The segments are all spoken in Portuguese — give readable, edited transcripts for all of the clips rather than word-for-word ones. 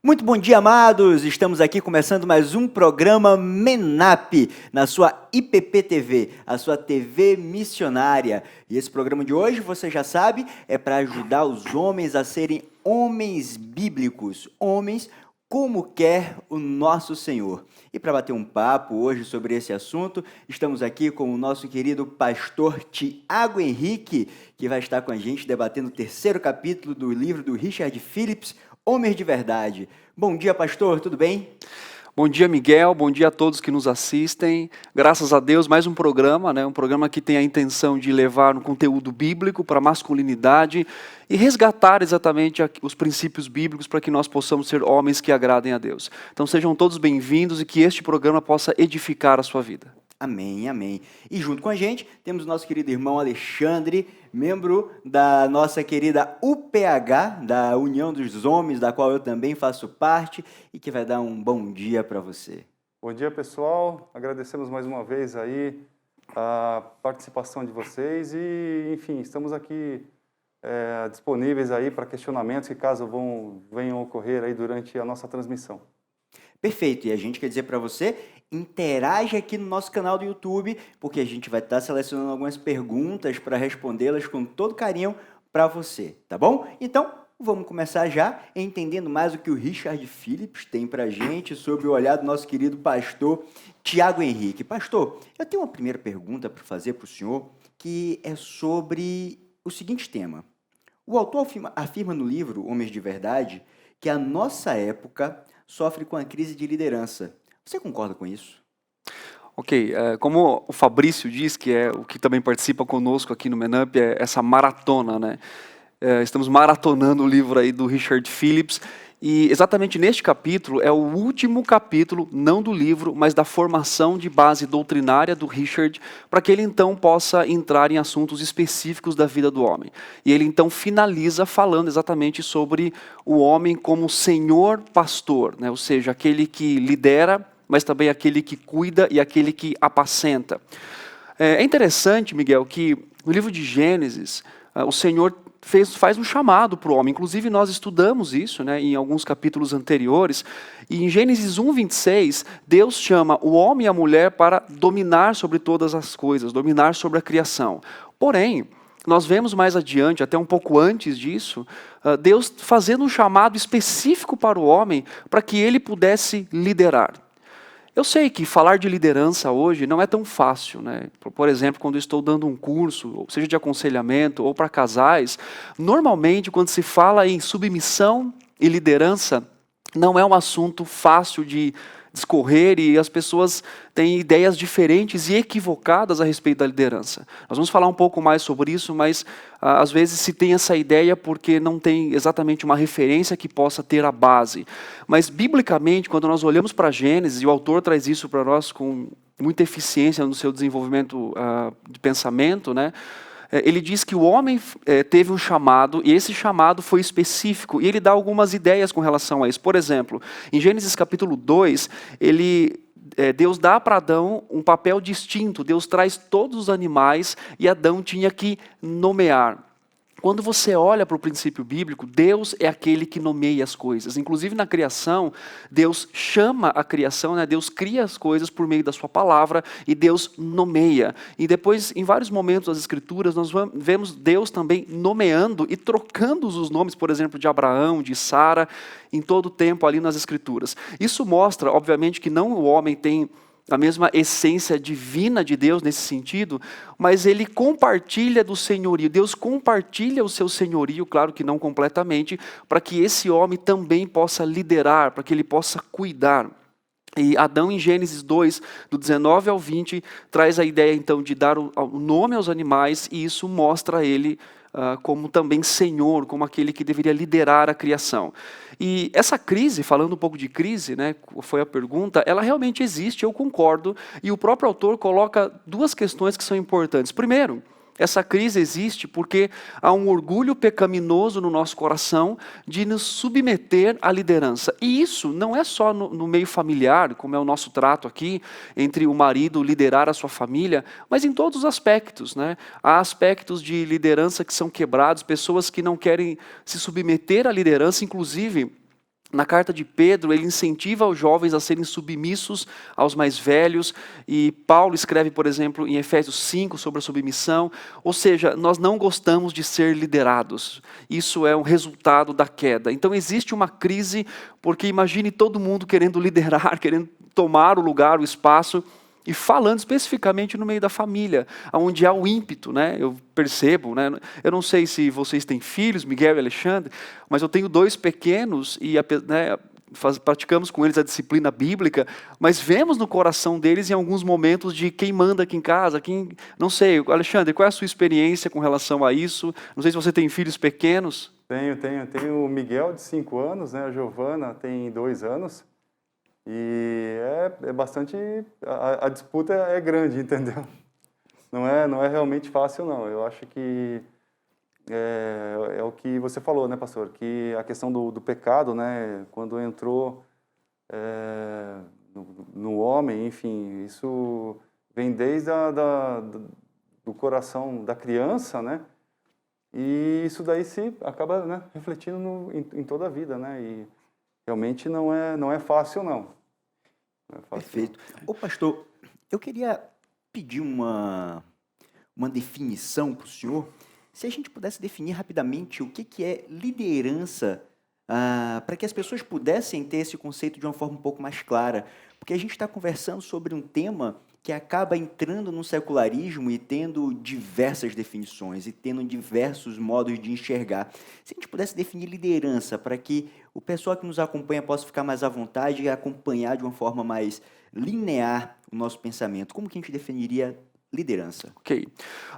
Muito bom dia, amados! Estamos aqui começando mais um programa MENAP, na sua IPP TV, a sua TV missionária. E esse programa de hoje, você já sabe, é para ajudar os homens a serem homens bíblicos, homens como quer o nosso Senhor. E para bater um papo hoje sobre esse assunto, estamos aqui com o nosso querido pastor Tiago Henrique, que vai estar com a gente debatendo o terceiro capítulo do livro do Richard Phillips, Homens de Verdade. Bom dia, pastor, tudo bem? Bom dia, Miguel. Bom dia a todos que nos assistem. Graças a Deus, mais um programa, um programa que tem a intenção de levar um conteúdo bíblico para a masculinidade e resgatar exatamente os princípios bíblicos para que nós possamos ser homens que agradem a Deus. Então sejam todos bem-vindos e que este programa possa edificar a sua vida. Amém, amém. E junto com a gente temos o nosso querido irmão Alexandre, membro da nossa querida UPH, da União dos Homens, da qual eu também faço parte, e que vai dar um bom dia para você. Bom dia, pessoal. Agradecemos mais uma vez aí a participação de vocês e, enfim, estamos aqui disponíveis aí para questionamentos que caso venham ocorrer aí durante a nossa transmissão. Perfeito, e a gente quer dizer para você, interage aqui no nosso canal do YouTube, porque a gente vai estar selecionando algumas perguntas para respondê-las com todo carinho para você, tá bom? Então, vamos começar já entendendo mais o que o Richard Phillips tem para a gente sobre o olhar do nosso querido pastor Tiago Henrique. Pastor, eu tenho uma primeira pergunta para fazer para o senhor, que é sobre o seguinte tema. O autor afirma no livro Homens de Verdade que a nossa época sofre com a crise de liderança. Você concorda com isso? Ok, como o Fabrício diz, que é o que também participa conosco aqui no MENAP, é essa maratona, né? Estamos maratonando o livro aí do Richard Phillips, e exatamente neste capítulo é o último capítulo, não do livro, mas da formação de base doutrinária do Richard, para que ele então possa entrar em assuntos específicos da vida do homem. E ele então finaliza falando exatamente sobre o homem como senhor pastor, né? Ou seja, aquele que lidera, mas também aquele que cuida e aquele que apacenta. É interessante, Miguel, que no livro de Gênesis, o Senhor faz um chamado para o homem. Inclusive, nós estudamos isso, em alguns capítulos anteriores. E em Gênesis 1:26, Deus chama o homem e a mulher para dominar sobre todas as coisas, dominar sobre a criação. Porém, nós vemos mais adiante, até um pouco antes disso, Deus fazendo um chamado específico para o homem, para que ele pudesse liderar. Eu sei que falar de liderança hoje não é tão fácil, né? Por exemplo, quando eu estou dando um curso, seja de aconselhamento ou para casais, normalmente quando se fala em submissão e liderança, não é um assunto fácil de discorrer e as pessoas têm ideias diferentes e equivocadas a respeito da liderança. Nós vamos falar um pouco mais sobre isso, mas às vezes se tem essa ideia porque não tem exatamente uma referência que possa ter a base. Mas biblicamente, quando nós olhamos para Gênesis, e o autor traz isso para nós com muita eficiência no seu desenvolvimento de pensamento, ele diz que o homem teve um chamado, e esse chamado foi específico, e ele dá algumas ideias com relação a isso. Por exemplo, em Gênesis capítulo 2, Deus dá para Adão um papel distinto, Deus traz todos os animais, e Adão tinha que nomear. Quando você olha para o princípio bíblico, Deus é aquele que nomeia as coisas. Inclusive na criação, Deus chama a criação, Deus cria as coisas por meio da sua palavra e Deus nomeia. E depois, em vários momentos das Escrituras, nós vemos Deus também nomeando e trocando os nomes, por exemplo, de Abraão, de Sara, em todo o tempo ali nas Escrituras. Isso mostra, obviamente, que não o homem tem a mesma essência divina de Deus nesse sentido, mas ele compartilha do senhorio. Deus compartilha o seu senhorio, claro que não completamente, para que esse homem também possa liderar, para que ele possa cuidar. E Adão, em Gênesis 2, do 19 ao 20, traz a ideia então de dar o nome aos animais, e isso mostra ele como também Senhor, como aquele que deveria liderar a criação. E essa crise, falando um pouco de crise, foi a pergunta, ela realmente existe, eu concordo, e o próprio autor coloca duas questões que são importantes. Primeiro, essa crise existe porque há um orgulho pecaminoso no nosso coração de nos submeter à liderança. E isso não é só no meio familiar, como é o nosso trato aqui, entre o marido liderar a sua família, mas em todos os aspectos. Há aspectos de liderança que são quebrados, pessoas que não querem se submeter à liderança, inclusive Na carta de Pedro, ele incentiva os jovens a serem submissos aos mais velhos, e Paulo escreve, por exemplo, em Efésios 5 sobre a submissão, ou seja, nós não gostamos de ser liderados, isso é um resultado da queda. Então existe uma crise, porque imagine todo mundo querendo liderar, querendo tomar o lugar, o espaço, e falando especificamente no meio da família, onde há o ímpeto, né? Eu percebo, né? Eu não sei se vocês têm filhos, Miguel e Alexandre, mas eu tenho 2 pequenos e né, praticamos com eles a disciplina bíblica, mas vemos no coração deles em alguns momentos de quem manda aqui em casa, quem, não sei, Alexandre, qual é a sua experiência com relação a isso? Não sei se você tem filhos pequenos. Tenho o Miguel de 5 anos, né? A Giovana tem 2 anos. E é bastante, a disputa é grande, entendeu? Não é realmente fácil, não. Eu acho que é o que você falou, né, pastor? Que a questão do pecado, né, quando entrou no homem, enfim, isso vem desde do coração da criança, né? E isso daí se acaba, né, refletindo em toda a vida, né? E realmente não é fácil, não. Não é fácil, Perfeito. Ô pastor, eu queria pedir uma definição para o senhor. Se a gente pudesse definir rapidamente o que é liderança, para que as pessoas pudessem ter esse conceito de uma forma um pouco mais clara. Porque a gente está conversando sobre um tema que acaba entrando no secularismo e tendo diversas definições e tendo diversos modos de enxergar. Se a gente pudesse definir liderança para que o pessoal que nos acompanha possa ficar mais à vontade e acompanhar de uma forma mais linear o nosso pensamento, como que a gente definiria liderança? Ok.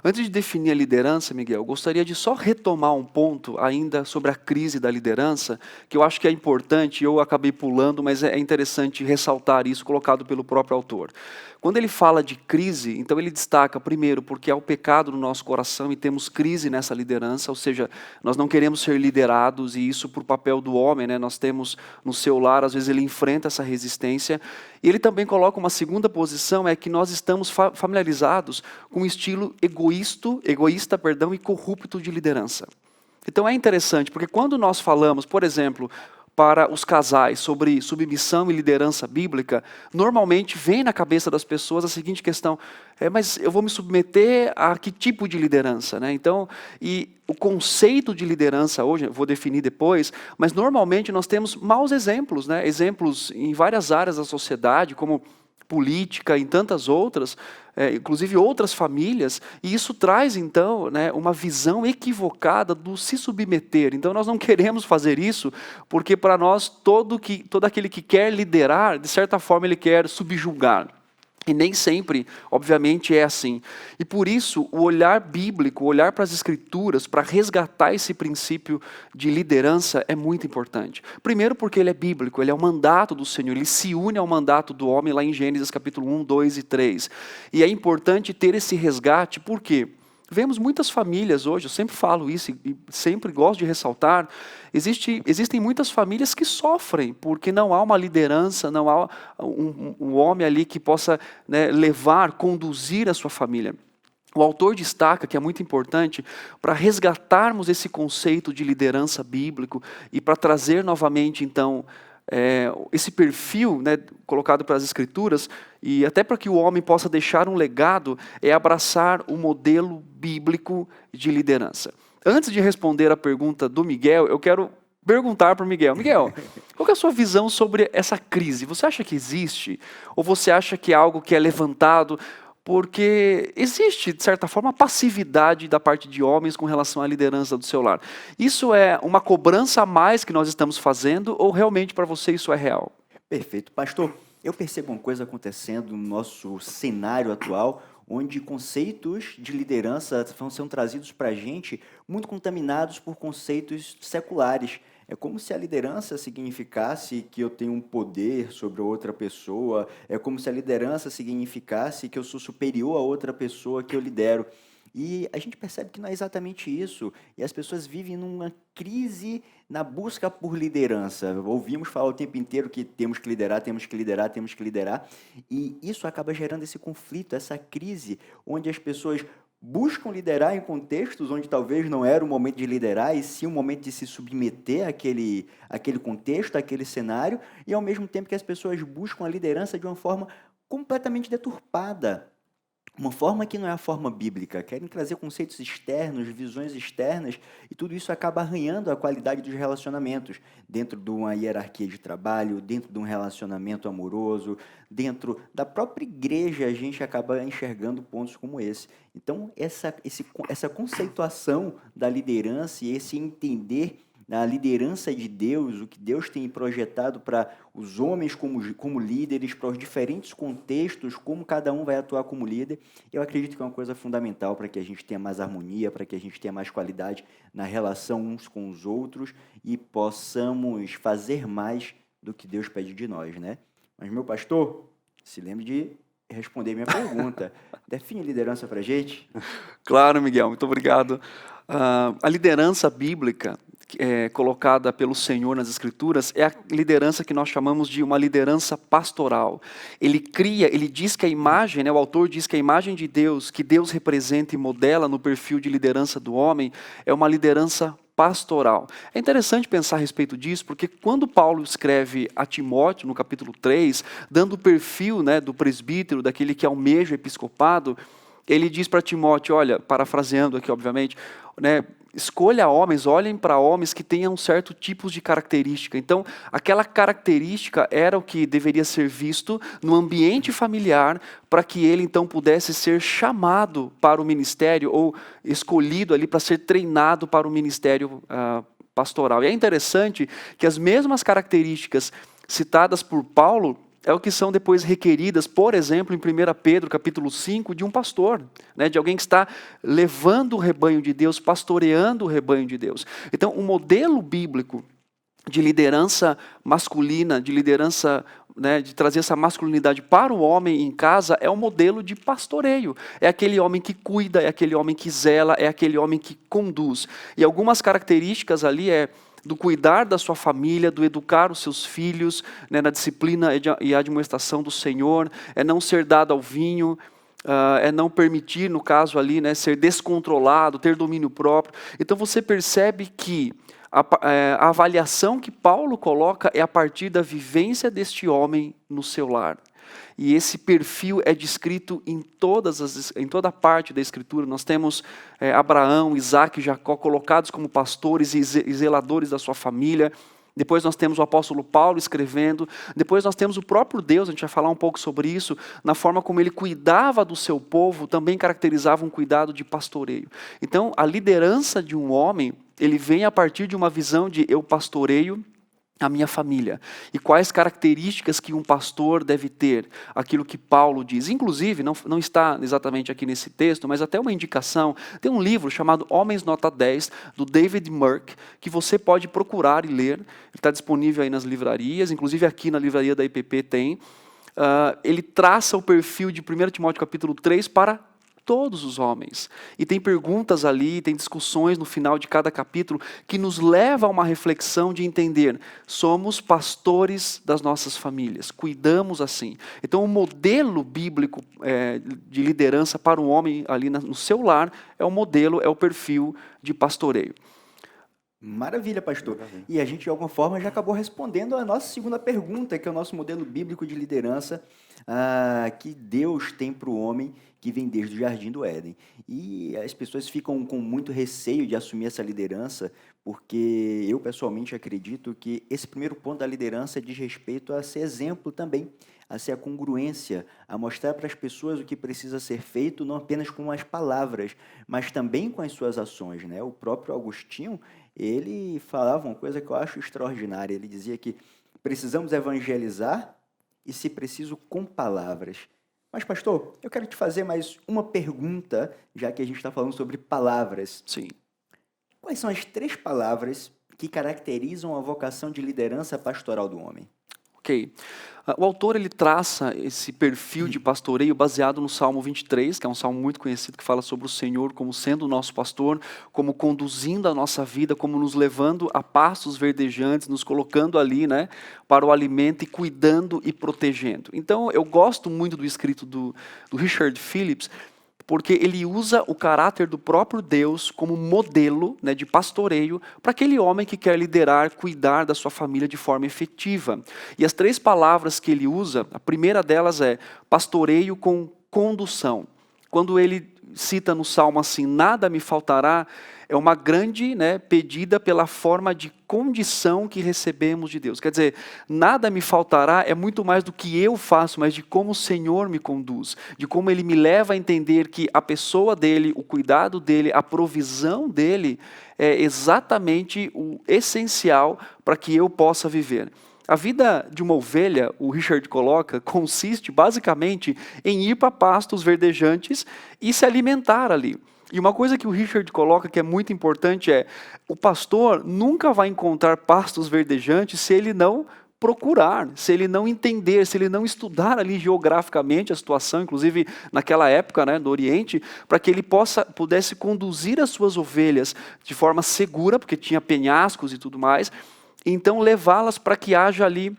Antes de definir a liderança, Miguel, eu gostaria de só retomar um ponto ainda sobre a crise da liderança, que eu acho que é importante, eu acabei pulando, mas é interessante ressaltar isso, colocado pelo próprio autor. Quando ele fala de crise, então ele destaca, primeiro, porque há o pecado no nosso coração e temos crise nessa liderança, ou seja, nós não queremos ser liderados, e isso por papel do homem, né? Nós temos no seu lar, às vezes ele enfrenta essa resistência, e ele também coloca uma segunda posição, é que nós estamos familiarizados com um estilo egoísta, e corrupto de liderança. Então é interessante, porque quando nós falamos, por exemplo, para os casais sobre submissão e liderança bíblica, normalmente vem na cabeça das pessoas a seguinte questão: mas eu vou me submeter a que tipo de liderança, né? Então, e o conceito de liderança hoje, eu vou definir depois, mas normalmente nós temos maus exemplos, né? Exemplos em várias áreas da sociedade, como política, em tantas outras, inclusive outras famílias, e isso traz então, né, uma visão equivocada do se submeter. Então nós não queremos fazer isso, porque para nós todo aquele que quer liderar, de certa forma ele quer subjugar. E nem sempre, obviamente, é assim. E por isso, o olhar bíblico, o olhar para as Escrituras, para resgatar esse princípio de liderança é muito importante. Primeiro porque ele é bíblico, ele é o mandato do Senhor, ele se une ao mandato do homem lá em Gênesis capítulo 1, 2 e 3. E é importante ter esse resgate, por quê? Vemos muitas famílias hoje, eu sempre falo isso e sempre gosto de ressaltar, existem muitas famílias que sofrem, porque não há uma liderança, não há um homem ali que possa, né, conduzir a sua família. O autor destaca que é muito importante para resgatarmos esse conceito de liderança bíblico e para trazer novamente, então, esse perfil, né, colocado para as Escrituras, e até para que o homem possa deixar um legado, é abraçar o modelo bíblico de liderança. Antes de responder a pergunta do Miguel, eu quero perguntar para o Miguel. Miguel, qual que é a sua visão sobre essa crise? Você acha que existe? Ou você acha que é algo que é levantado? Porque existe, de certa forma, passividade da parte de homens com relação à liderança do seu lar. Isso é uma cobrança a mais que nós estamos fazendo, ou realmente para você isso é real? Perfeito. Pastor, eu percebo uma coisa acontecendo no nosso cenário atual, onde conceitos de liderança vão sendo trazidos para a gente muito contaminados por conceitos seculares. É como se a liderança significasse que eu tenho um poder sobre outra pessoa, é como se a liderança significasse que eu sou superior a outra pessoa que eu lidero. E a gente percebe que não é exatamente isso, e as pessoas vivem numa crise na busca por liderança. Ouvimos falar o tempo inteiro que temos que liderar, temos que liderar, temos que liderar, e isso acaba gerando esse conflito, essa crise, onde as pessoas buscam liderar em contextos onde talvez não era o momento de liderar, e sim o momento de se submeter àquele contexto, àquele cenário, e ao mesmo tempo que as pessoas buscam a liderança de uma forma completamente deturpada. Uma forma que não é a forma bíblica, querem trazer conceitos externos, visões externas, e tudo isso acaba arranhando a qualidade dos relacionamentos, dentro de uma hierarquia de trabalho, dentro de um relacionamento amoroso, dentro da própria igreja, a gente acaba enxergando pontos como esse. Então, essa conceituação da liderança e esse entender da liderança de Deus, o que Deus tem projetado para os homens como líderes, para os diferentes contextos, como cada um vai atuar como líder, eu acredito que é uma coisa fundamental para que a gente tenha mais harmonia, para que a gente tenha mais qualidade na relação uns com os outros e possamos fazer mais do que Deus pede de nós, né? Mas, meu pastor, se lembre de responder minha pergunta. Define liderança para a gente. Claro, Miguel, muito obrigado. A liderança bíblica colocada pelo Senhor nas Escrituras é a liderança que nós chamamos de uma liderança pastoral. Ele diz que a imagem, o autor diz que a imagem de Deus, que Deus representa e modela no perfil de liderança do homem, é uma liderança pastoral. É interessante pensar a respeito disso, porque quando Paulo escreve a Timóteo, no capítulo 3, dando o perfil do presbítero, daquele que almeja o episcopado, ele diz para Timóteo, olha, parafraseando aqui, obviamente, escolha homens, olhem para homens que tenham certo tipo de característica. Então, aquela característica era o que deveria ser visto no ambiente familiar para que ele, então, pudesse ser chamado para o ministério ou escolhido ali para ser treinado para o ministério pastoral. E é interessante que as mesmas características citadas por Paulo é o que são depois requeridas, por exemplo, em 1 Pedro, capítulo 5, de um pastor, de alguém que está levando o rebanho de Deus, pastoreando o rebanho de Deus. Então, o modelo bíblico de liderança masculina, de liderança, de trazer essa masculinidade para o homem em casa, é um modelo de pastoreio. É aquele homem que cuida, é aquele homem que zela, é aquele homem que conduz. E algumas características ali do cuidar da sua família, do educar os seus filhos, na disciplina e admoestação do Senhor, é não ser dado ao vinho, é não permitir, no caso ali, ser descontrolado, ter domínio próprio. Então você percebe que a avaliação que Paulo coloca é a partir da vivência deste homem no seu lar. E esse perfil é descrito em toda parte da Escritura. Nós temos Abraão, Isaac e Jacó colocados como pastores e zeladores da sua família. Depois nós temos o apóstolo Paulo escrevendo. Depois nós temos o próprio Deus, a gente vai falar um pouco sobre isso, na forma como ele cuidava do seu povo, também caracterizava um cuidado de pastoreio. Então, a liderança de um homem, ele vem a partir de uma visão de eu pastoreio a minha família. E quais características que um pastor deve ter, aquilo que Paulo diz. Inclusive, não está exatamente aqui nesse texto, mas até uma indicação, tem um livro chamado Homens Nota 10, do David Merck, que você pode procurar e ler. Ele está disponível aí nas livrarias, inclusive aqui na livraria da IPP tem. Ele traça o perfil de 1 Timóteo capítulo 3 para todos os homens. E tem perguntas ali, tem discussões no final de cada capítulo que nos leva a uma reflexão de entender, somos pastores das nossas famílias, cuidamos assim. Então o modelo bíblico de liderança para o homem ali no seu lar é o perfil de pastoreio. Maravilha, pastor. Maravilha. E a gente, de alguma forma, já acabou respondendo a nossa segunda pergunta, que é o nosso modelo bíblico de liderança que Deus tem para o homem que vem desde o Jardim do Éden. E as pessoas ficam com muito receio de assumir essa liderança, porque eu, pessoalmente, acredito que esse primeiro ponto da liderança diz respeito a ser exemplo também, a ser a congruência, a mostrar para as pessoas o que precisa ser feito, não apenas com as palavras, mas também com as suas ações, né? O próprio Agostinho, ele falava uma coisa que eu acho extraordinária. Ele dizia que precisamos evangelizar e, se preciso, com palavras. Mas, pastor, eu quero te fazer mais uma pergunta, já que a gente está falando sobre palavras. Sim. Quais são as 3 palavras que caracterizam a vocação de liderança pastoral do homem? Ok. O autor ele traça esse perfil de pastoreio baseado no Salmo 23, que é um salmo muito conhecido que fala sobre o Senhor como sendo o nosso pastor, como conduzindo a nossa vida, como nos levando a pastos verdejantes, nos colocando ali, para o alimento e cuidando e protegendo. Então, eu gosto muito do escrito do Richard Phillips, porque ele usa o caráter do próprio Deus como modelo, né, de pastoreio para aquele homem que quer liderar, cuidar da sua família de forma efetiva. E as 3 palavras que ele usa, a primeira delas é pastoreio com condução. Quando ele cita no Salmo assim, nada me faltará, é uma grande, né, pedida pela forma de condição que recebemos de Deus. Quer dizer, nada me faltará é muito mais do que eu faço, mas de como o Senhor me conduz, de como Ele me leva a entender que a pessoa dEle, o cuidado dEle, a provisão dEle é exatamente o essencial para que eu possa viver. A vida de uma ovelha, o Richard coloca, consiste basicamente em ir para pastos verdejantes e se alimentar ali. E uma coisa que o Richard coloca que é muito importante é, o pastor nunca vai encontrar pastos verdejantes se ele não procurar, se ele não entender, se ele não estudar ali geograficamente a situação, inclusive naquela época, né, do Oriente, para que ele pudesse conduzir as suas ovelhas de forma segura, porque tinha penhascos e tudo mais, então levá-las para que haja ali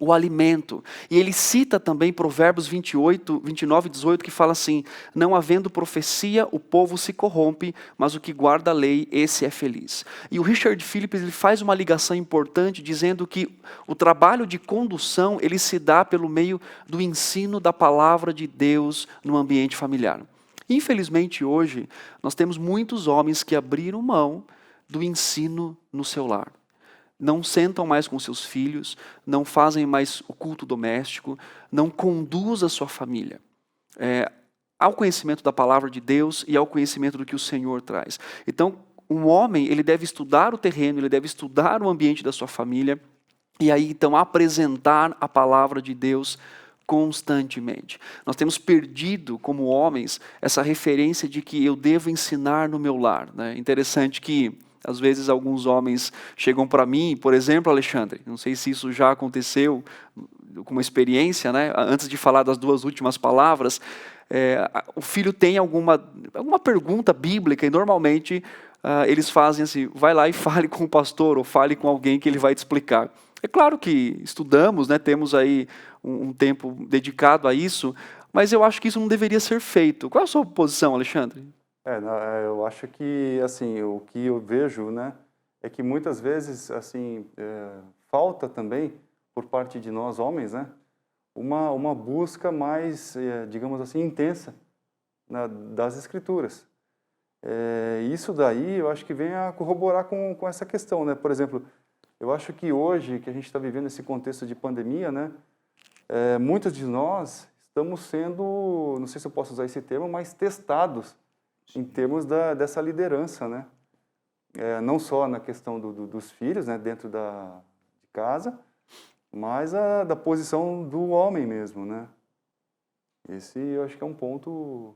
o alimento. E ele cita também Provérbios 28, 29 e 18, que fala assim, não havendo profecia, o povo se corrompe, mas o que guarda a lei, esse é feliz. E o Richard Phillips ele faz uma ligação importante, dizendo que o trabalho de condução, ele se dá pelo meio do ensino da palavra de Deus no ambiente familiar. Infelizmente hoje, nós temos muitos homens que abriram mão do ensino no seu lar. Não sentam mais com seus filhos, não fazem mais o culto doméstico, não conduz a sua família ao conhecimento da palavra de Deus e ao conhecimento do que o Senhor traz. Então, um homem, ele deve estudar o terreno, ele deve estudar o ambiente da sua família e aí, então, apresentar a palavra de Deus constantemente. Nós temos perdido, como homens, essa referência de que eu devo ensinar no meu lar, né? Interessante que às vezes alguns homens chegam para mim, por exemplo, Alexandre, não sei se isso já aconteceu com uma experiência, né? Antes de falar das 2 últimas palavras, o filho tem alguma pergunta bíblica e normalmente eles fazem assim, vai lá e fale com o pastor ou fale com alguém que ele vai te explicar. É claro que estudamos, né? Temos aí um tempo dedicado a isso, mas eu acho que isso não deveria ser feito. Qual é a sua posição, Alexandre? Eu acho que, assim, o que eu vejo, né, é que muitas vezes, assim, falta também, por parte de nós homens, né, uma busca mais, digamos assim, intensa das Escrituras. Isso daí, eu acho que vem a corroborar com essa questão, né, por exemplo, eu acho que hoje, que a gente está vivendo esse contexto de pandemia, né, muitos de nós estamos sendo, não sei se eu posso usar esse termo, mas testados, em termos dessa liderança, né? Não só na questão dos filhos, né, dentro de casa, mas da posição do homem mesmo, né? Esse eu acho que é um ponto...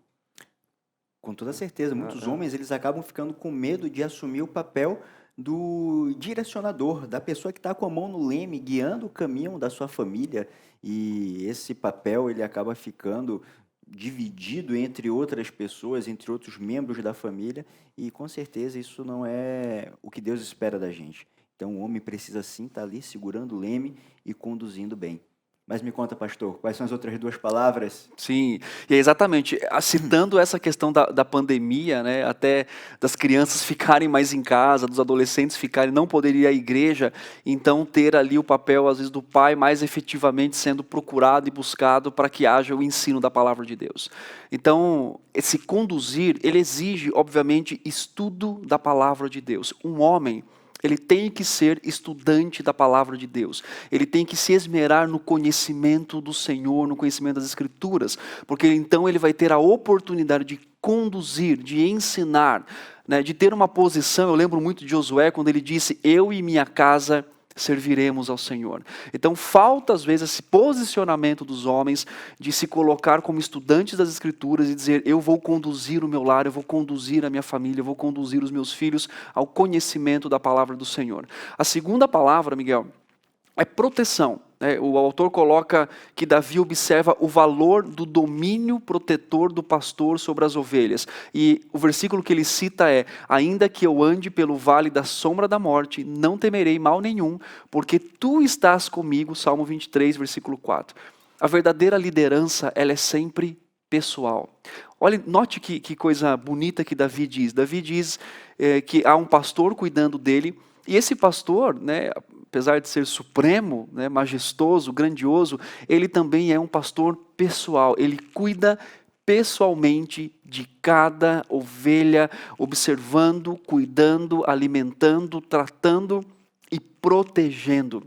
Com toda certeza, muitos homens eles acabam ficando com medo de assumir o papel do direcionador, da pessoa que está com a mão no leme, guiando o caminho da sua família, e esse papel ele acaba ficando dividido entre outras pessoas, entre outros membros da família, e com certeza isso não é o que Deus espera da gente. Então o homem precisa sim estar ali segurando o leme e conduzindo bem. Mas me conta, pastor, quais são as outras 2 palavras? Sim, e é exatamente, citando essa questão da pandemia, né, até das crianças ficarem mais em casa, dos adolescentes ficarem, não poderem ir à igreja, então ter ali o papel, às vezes, do pai mais efetivamente sendo procurado e buscado para que haja o ensino da palavra de Deus. Então, esse conduzir, ele exige, obviamente, estudo da palavra de Deus. Um homem, ele tem que ser estudante da palavra de Deus. Ele tem que se esmerar no conhecimento do Senhor, no conhecimento das Escrituras, porque então ele vai ter a oportunidade de conduzir, de ensinar, né, de ter uma posição. Eu lembro muito de Josué quando ele disse, eu e minha casa serviremos ao Senhor. Então falta às vezes esse posicionamento dos homens de se colocar como estudantes das Escrituras e dizer, eu vou conduzir o meu lar, eu vou conduzir a minha família, eu vou conduzir os meus filhos ao conhecimento da palavra do Senhor. A segunda palavra, Miguel, é proteção. O autor coloca que Davi observa o valor do domínio protetor do pastor sobre as ovelhas. E o versículo que ele cita é, ainda que eu ande pelo vale da sombra da morte, não temerei mal nenhum, porque tu estás comigo, Salmo 23, versículo 4. A verdadeira liderança, ela é sempre pessoal. Olha, note que coisa bonita que Davi diz. Davi diz que há um pastor cuidando dele, e esse pastor, né, apesar de ser supremo, né, majestoso, grandioso, ele também é um pastor pessoal. Ele cuida pessoalmente de cada ovelha, observando, cuidando, alimentando, tratando e protegendo.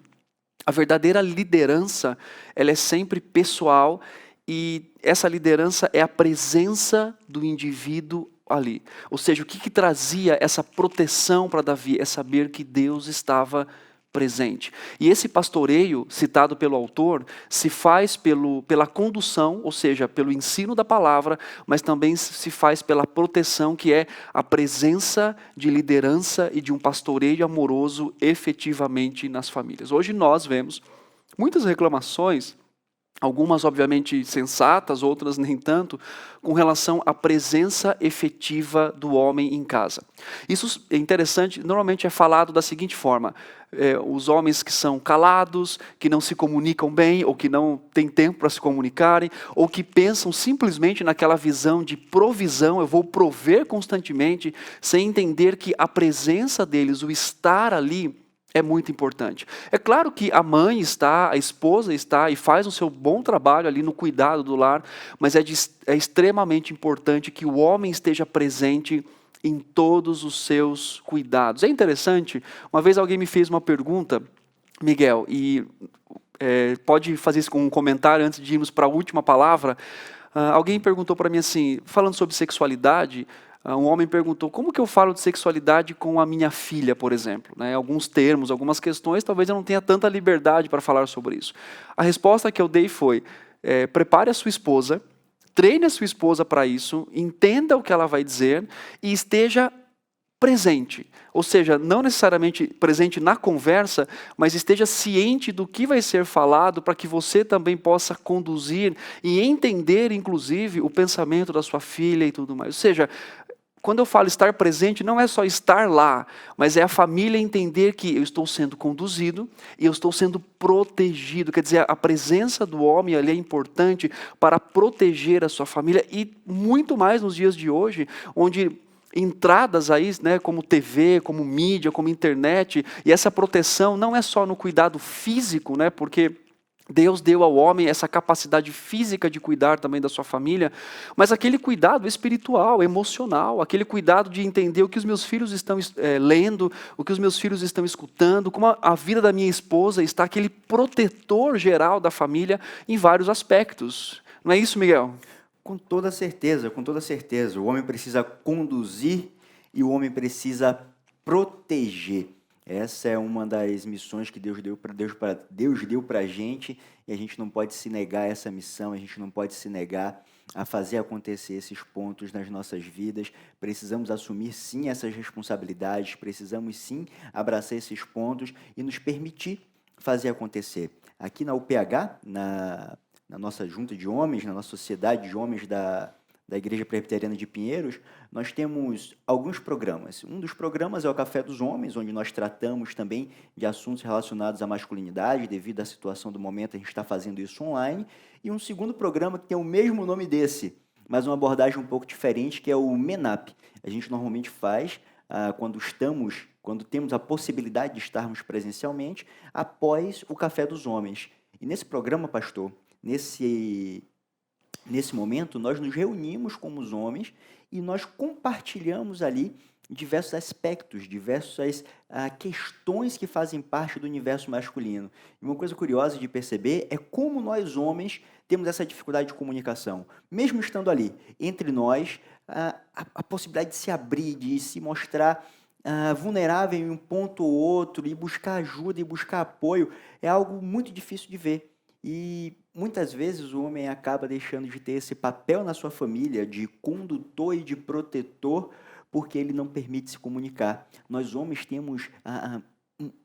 A verdadeira liderança, ela é sempre pessoal, e essa liderança é a presença do indivíduo ali. Ou seja, o que trazia essa proteção para Davi é saber que Deus estava presente. E esse pastoreio, citado pelo autor, se faz pela condução, ou seja, pelo ensino da palavra, mas também se faz pela proteção, que é a presença de liderança e de um pastoreio amoroso efetivamente nas famílias. Hoje nós vemos muitas reclamações, algumas obviamente sensatas, outras nem tanto, com relação à presença efetiva do homem em casa. Isso é interessante, normalmente é falado da seguinte forma: os homens que são calados, que não se comunicam bem, ou que não têm tempo para se comunicarem, ou que pensam simplesmente naquela visão de provisão, eu vou prover constantemente, sem entender que a presença deles, o estar ali, é muito importante. É claro que a mãe está, a esposa está e faz o seu bom trabalho ali no cuidado do lar, mas é extremamente importante que o homem esteja presente em todos os seus cuidados. É interessante, uma vez alguém me fez uma pergunta, Miguel, e pode fazer isso com um comentário antes de irmos para a última palavra. Alguém perguntou para mim assim, falando sobre sexualidade, um homem perguntou: como que eu falo de sexualidade com a minha filha, por exemplo? Né, alguns termos, algumas questões, talvez eu não tenha tanta liberdade para falar sobre isso. A resposta que eu dei foi: prepare a sua esposa, treine a sua esposa para isso, entenda o que ela vai dizer e esteja presente. Ou seja, não necessariamente presente na conversa, mas esteja ciente do que vai ser falado, para que você também possa conduzir e entender, inclusive, o pensamento da sua filha e tudo mais. Ou seja, quando eu falo estar presente, não é só estar lá, mas é a família entender que eu estou sendo conduzido e eu estou sendo protegido. Quer dizer, a presença do homem ali é importante para proteger a sua família, e muito mais nos dias de hoje, onde entradas aí, né, como TV, como mídia, como internet, e essa proteção não é só no cuidado físico, né, porque Deus deu ao homem essa capacidade física de cuidar também da sua família, mas aquele cuidado espiritual, emocional, aquele cuidado de entender o que os meus filhos estão lendo, o que os meus filhos estão escutando, como a vida da minha esposa está, aquele protetor geral da família em vários aspectos. Não é isso, Miguel? Com toda certeza, com toda certeza. O homem precisa conduzir e o homem precisa proteger. Essa é uma das missões que Deus deu para a gente, e a gente não pode se negar a essa missão, a gente não pode se negar a fazer acontecer esses pontos nas nossas vidas. Precisamos assumir sim essas responsabilidades, precisamos sim abraçar esses pontos e nos permitir fazer acontecer. Aqui na UPH, na nossa junta de homens, na nossa sociedade de homens da Igreja Presbiteriana de Pinheiros, nós temos alguns programas. Um dos programas é o Café dos Homens, onde nós tratamos também de assuntos relacionados à masculinidade. Devido à situação do momento, a gente está fazendo isso online. E um segundo programa que tem o mesmo nome desse, mas uma abordagem um pouco diferente, que é o MENAP. A gente normalmente faz quando temos a possibilidade de estarmos presencialmente, após o Café dos Homens. E nesse programa, pastor, nesse momento, nós nos reunimos como os homens e nós compartilhamos ali diversos aspectos, diversas questões que fazem parte do universo masculino. E uma coisa curiosa de perceber é como nós, homens, temos essa dificuldade de comunicação. Mesmo estando ali, entre nós, a possibilidade de se abrir, de se mostrar vulnerável em um ponto ou outro, e buscar ajuda e buscar apoio, é algo muito difícil de ver. E muitas vezes o homem acaba deixando de ter esse papel na sua família de condutor e de protetor, porque ele não permite se comunicar. Nós homens temos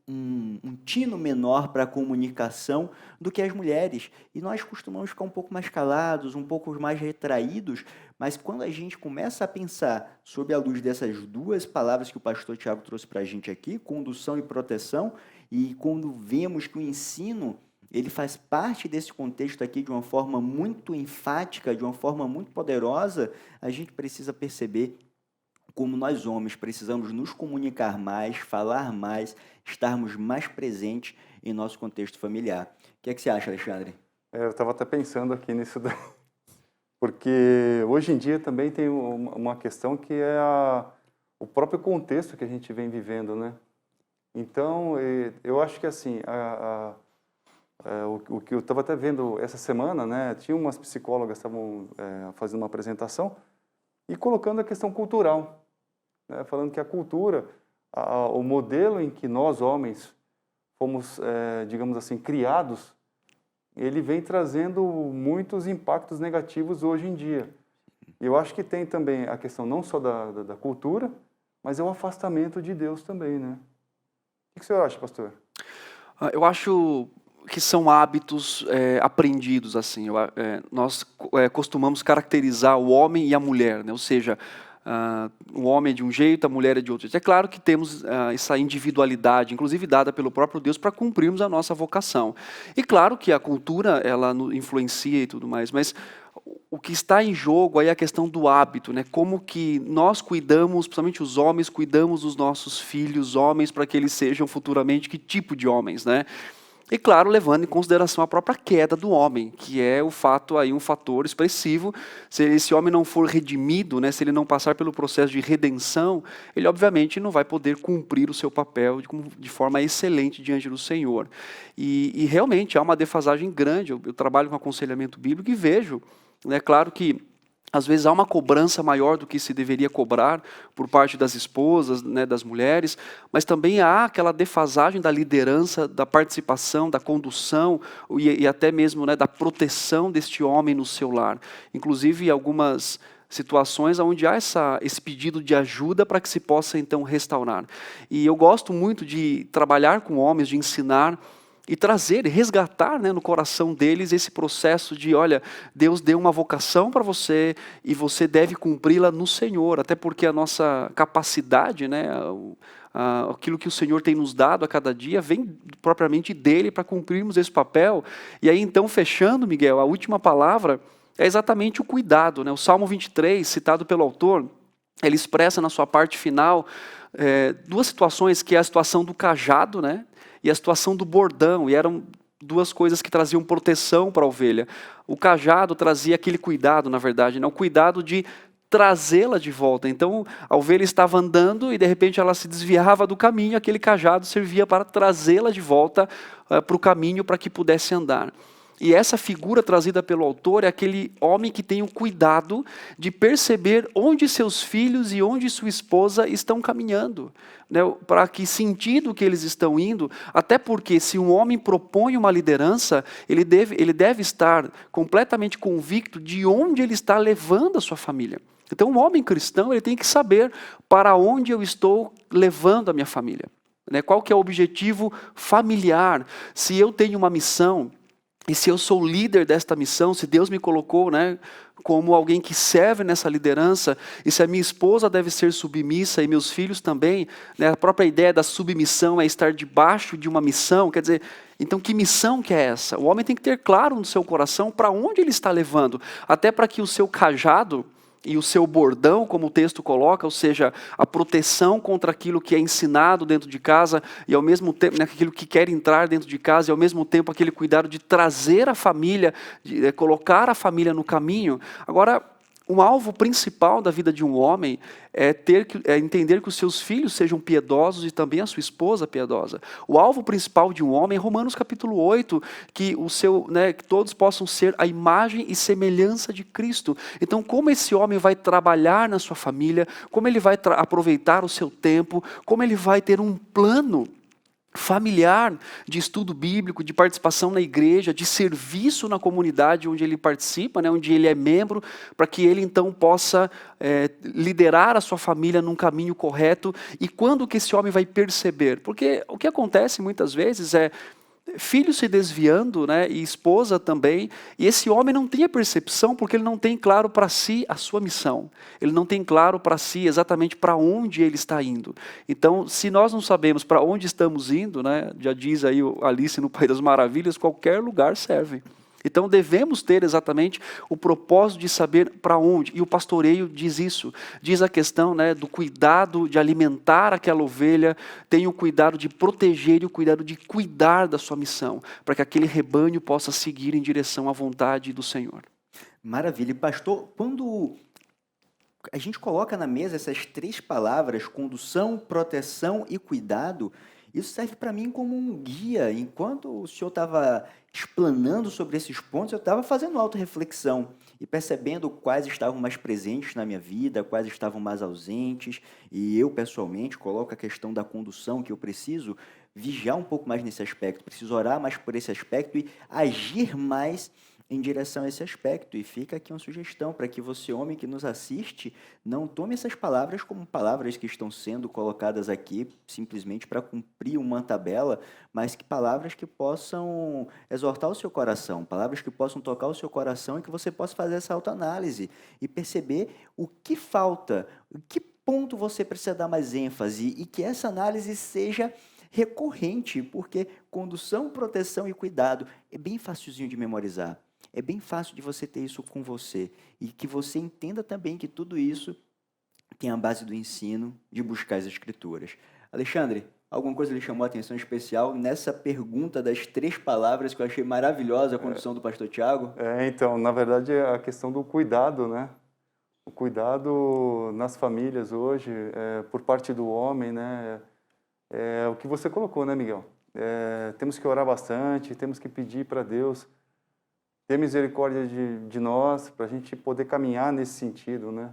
um tino menor para a comunicação do que as mulheres, e nós costumamos ficar um pouco mais calados, um pouco mais retraídos, mas quando a gente começa a pensar sob a luz dessas duas palavras que o pastor Tiago trouxe para a gente aqui, condução e proteção, e quando vemos que o ensino ele faz parte desse contexto aqui de uma forma muito enfática, de uma forma muito poderosa. A gente precisa perceber como nós homens precisamos nos comunicar mais, falar mais, estarmos mais presentes em nosso contexto familiar. O que é que você acha, Alexandre? Eu estava até pensando aqui nisso daí, porque hoje em dia também tem uma questão que é o próprio contexto que a gente vem vivendo, né? Então, eu acho que assim, o que eu estava até vendo essa semana, né? Tinha umas psicólogas que estavam fazendo uma apresentação e colocando a questão cultural, né? Falando que a cultura, o modelo em que nós homens fomos, digamos assim, criados, ele vem trazendo muitos impactos negativos hoje em dia. E eu acho que tem também a questão não só da cultura, mas é o afastamento de Deus também, né? O que o senhor acha, pastor? Eu acho que são hábitos aprendidos, assim. Nós costumamos caracterizar o homem e a mulher, né? Ou seja, o homem é de um jeito, a mulher é de outro jeito. É claro que temos essa individualidade, inclusive dada pelo próprio Deus, para cumprirmos a nossa vocação. E claro que a cultura, ela influencia e tudo mais, mas o que está em jogo aí é a questão do hábito, né? Como que nós cuidamos, principalmente os homens, cuidamos dos nossos filhos homens para que eles sejam futuramente que tipo de homens, né? E claro, levando em consideração a própria queda do homem, que é um fator expressivo. Se esse homem não for redimido, né, se ele não passar pelo processo de redenção, ele obviamente não vai poder cumprir o seu papel de forma excelente diante do Senhor. E realmente há uma defasagem grande. Eu trabalho com aconselhamento bíblico e vejo, né, claro que às vezes há uma cobrança maior do que se deveria cobrar por parte das esposas, né, das mulheres, mas também há aquela defasagem da liderança, da participação, da condução e até mesmo, né, da proteção deste homem no seu lar. Inclusive algumas situações onde há esse pedido de ajuda para que se possa então restaurar. E eu gosto muito de trabalhar com homens, de ensinar e trazer, resgatar, né, no coração deles esse processo de, olha, Deus deu uma vocação para você e você deve cumpri-la no Senhor, até porque a nossa capacidade, né, aquilo que o Senhor tem nos dado a cada dia, vem propriamente dele para cumprirmos esse papel. E aí então, fechando, Miguel, a última palavra é exatamente o cuidado, né? O Salmo 23, citado pelo autor, ele expressa na sua parte final duas situações, que é a situação do cajado, né, e a situação do bordão, e eram duas coisas que traziam proteção para a ovelha. O cajado trazia aquele cuidado, na verdade, né? O cuidado de trazê-la de volta. Então, a ovelha estava andando e, de repente, ela se desviava do caminho, aquele cajado servia para trazê-la de volta para o caminho para que pudesse andar. E essa figura trazida pelo autor é aquele homem que tem o cuidado de perceber onde seus filhos e onde sua esposa estão caminhando, né? Para que sentido que eles estão indo, até porque se um homem propõe uma liderança, ele deve estar completamente convicto de onde ele está levando a sua família. Então, um homem cristão, ele tem que saber para onde eu estou levando a minha família, né? Qual que é o objetivo familiar? Se eu tenho uma missão, e se eu sou líder desta missão, se Deus me colocou, né, como alguém que serve nessa liderança, e se a minha esposa deve ser submissa e meus filhos também, né, a própria ideia da submissão é estar debaixo de uma missão, quer dizer, então que missão que é essa? O homem tem que ter claro no seu coração para onde ele está levando, até para que o seu cajado e o seu bordão, como o texto coloca, ou seja, a proteção contra aquilo que é ensinado dentro de casa e ao mesmo tempo, né, aquilo que quer entrar dentro de casa e ao mesmo tempo aquele cuidado de trazer a família, de colocar a família no caminho. Agora, um alvo principal da vida de um homem é entender que os seus filhos sejam piedosos e também a sua esposa piedosa. O alvo principal de um homem é Romanos capítulo 8, que que todos possam ser a imagem e semelhança de Cristo. Então, como esse homem vai trabalhar na sua família, como ele vai aproveitar o seu tempo, como ele vai ter um plano familiar, de estudo bíblico, de participação na igreja, de serviço na comunidade onde ele participa, né, onde ele é membro, para que ele então possa liderar a sua família num caminho correto. E quando que esse homem vai perceber? Porque o que acontece muitas vezes é, filho se desviando, né, e esposa também, e esse homem não tem a percepção porque ele não tem claro para si a sua missão. Ele não tem claro para si exatamente para onde ele está indo. Então, se nós não sabemos para onde estamos indo, né, já diz aí Alice no País das Maravilhas, qualquer lugar serve. Então devemos ter exatamente o propósito de saber para onde. E o pastoreio diz isso. Diz a questão, né, do cuidado de alimentar aquela ovelha, tem o cuidado de proteger e o cuidado de cuidar da sua missão, para que aquele rebanho possa seguir em direção à vontade do Senhor. Maravilha. E, pastor, quando a gente coloca na mesa essas 3 palavras, condução, proteção e cuidado, isso serve para mim como um guia. Enquanto o senhor estava explanando sobre esses pontos, eu estava fazendo autorreflexão e percebendo quais estavam mais presentes na minha vida, quais estavam mais ausentes. E eu, pessoalmente, coloco a questão da condução, que eu preciso vigiar um pouco mais nesse aspecto, preciso orar mais por esse aspecto e agir mais em direção a esse aspecto. E fica aqui uma sugestão para que você, homem que nos assiste, não tome essas palavras como palavras que estão sendo colocadas aqui simplesmente para cumprir uma tabela, mas que palavras que possam exortar o seu coração, palavras que possam tocar o seu coração e que você possa fazer essa autoanálise e perceber o que falta, o que ponto você precisa dar mais ênfase e que essa análise seja recorrente, porque condução, proteção e cuidado é bem facilzinho de memorizar. É bem fácil de você ter isso com você e que você entenda também que tudo isso tem a base do ensino de buscar as Escrituras. Alexandre, alguma coisa lhe chamou a atenção especial nessa pergunta das 3 palavras que eu achei maravilhosa a condução do pastor Tiago? Então, na verdade, é a questão do cuidado, né? O cuidado nas famílias hoje, por parte do homem, né? É o que você colocou, né, Miguel? Temos que orar bastante, temos que pedir para Deus ter misericórdia de nós, para a gente poder caminhar nesse sentido, né?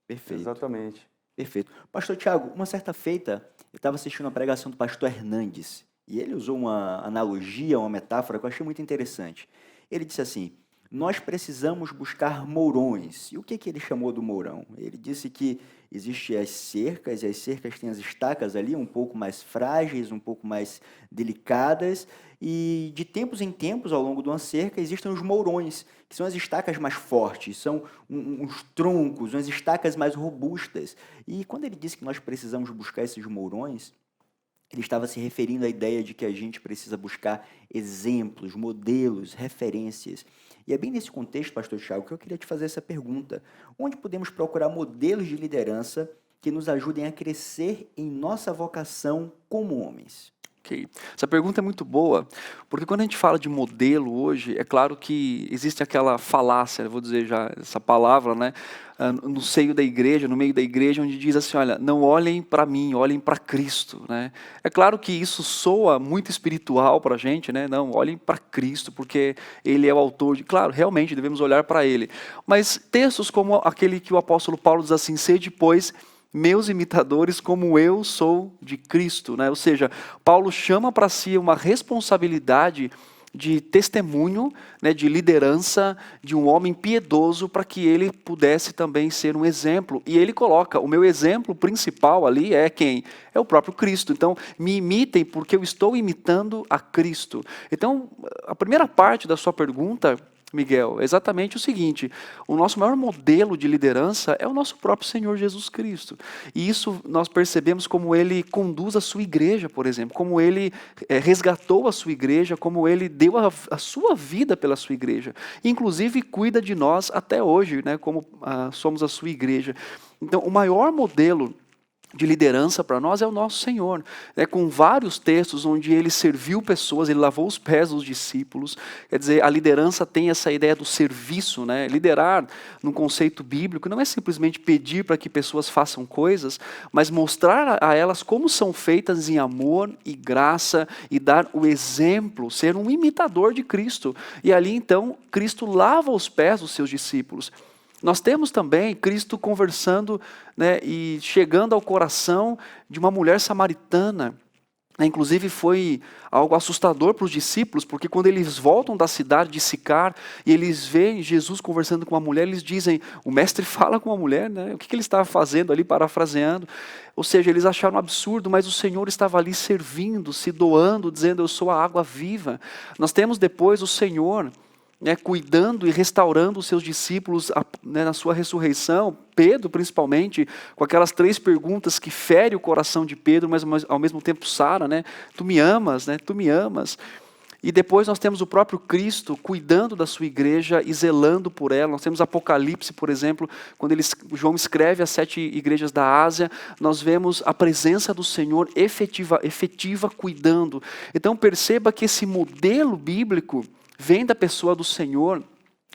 Perfeito. Exatamente. Perfeito. Pastor Tiago, uma certa feita, eu estava assistindo a pregação do pastor Hernandes, e ele usou uma analogia, uma metáfora que eu achei muito interessante. Ele disse assim: nós precisamos buscar mourões. E o que ele chamou do mourão? Ele disse que existem as cercas, e as cercas têm as estacas ali, um pouco mais frágeis, um pouco mais delicadas, e de tempos em tempos, ao longo de uma cerca, existem os mourões, que são as estacas mais fortes, são uns troncos, umas estacas mais robustas. E quando ele disse que nós precisamos buscar esses mourões, ele estava se referindo à ideia de que a gente precisa buscar exemplos, modelos, referências. E é bem nesse contexto, pastor Thiago, que eu queria te fazer essa pergunta. Onde podemos procurar modelos de liderança que nos ajudem a crescer em nossa vocação como homens? Ok. Essa pergunta é muito boa, porque quando a gente fala de modelo hoje, é claro que existe aquela falácia, vou dizer já essa palavra, né, no seio da igreja, no meio da igreja, onde diz assim, olha, não olhem para mim, olhem para Cristo, né? É claro que isso soa muito espiritual para a gente, né? Não, olhem para Cristo, porque Ele é o autor de... Claro, realmente devemos olhar para Ele. Mas textos como aquele que o apóstolo Paulo diz assim, sede, pois, meus imitadores como eu sou de Cristo, né? Ou seja, Paulo chama para si uma responsabilidade de testemunho, né, de liderança de um homem piedoso para que ele pudesse também ser um exemplo. E ele coloca, o meu exemplo principal ali é quem? É o próprio Cristo. Então, me imitem porque eu estou imitando a Cristo. Então, a primeira parte da sua pergunta, Miguel, é exatamente o seguinte: o nosso maior modelo de liderança é o nosso próprio Senhor Jesus Cristo. E isso nós percebemos como Ele conduz a sua igreja, por exemplo, como Ele resgatou a sua igreja, como Ele deu a sua vida pela sua igreja. Inclusive cuida de nós até hoje, né, como somos a sua igreja. Então, o maior modelo de liderança para nós é o nosso Senhor, né, com vários textos onde Ele serviu pessoas, Ele lavou os pés dos discípulos. Quer dizer, a liderança tem essa ideia do serviço, né? Liderar, no conceito bíblico, não é simplesmente pedir para que pessoas façam coisas, mas mostrar a elas como são feitas em amor e graça e dar o exemplo, ser um imitador de Cristo. E ali então, Cristo lava os pés dos seus discípulos. Nós temos também Cristo conversando, né, e chegando ao coração de uma mulher samaritana. Inclusive foi algo assustador para os discípulos, porque quando eles voltam da cidade de Sicar e eles veem Jesus conversando com uma mulher, eles dizem, o mestre fala com a mulher, né? O que ele estava fazendo ali, parafraseando? Ou seja, eles acharam absurdo, mas o Senhor estava ali servindo, se doando, dizendo, eu sou a água viva. Nós temos depois o Senhor, né, cuidando e restaurando os seus discípulos, né, na sua ressurreição, Pedro principalmente, com aquelas 3 perguntas que ferem o coração de Pedro, mas ao mesmo tempo Sara, né, tu me amas, né, tu me amas. E depois nós temos o próprio Cristo cuidando da sua igreja e zelando por ela. Nós temos Apocalipse, por exemplo, quando João escreve as 7 igrejas da Ásia, nós vemos a presença do Senhor efetiva cuidando. Então perceba que esse modelo bíblico vem da pessoa do Senhor.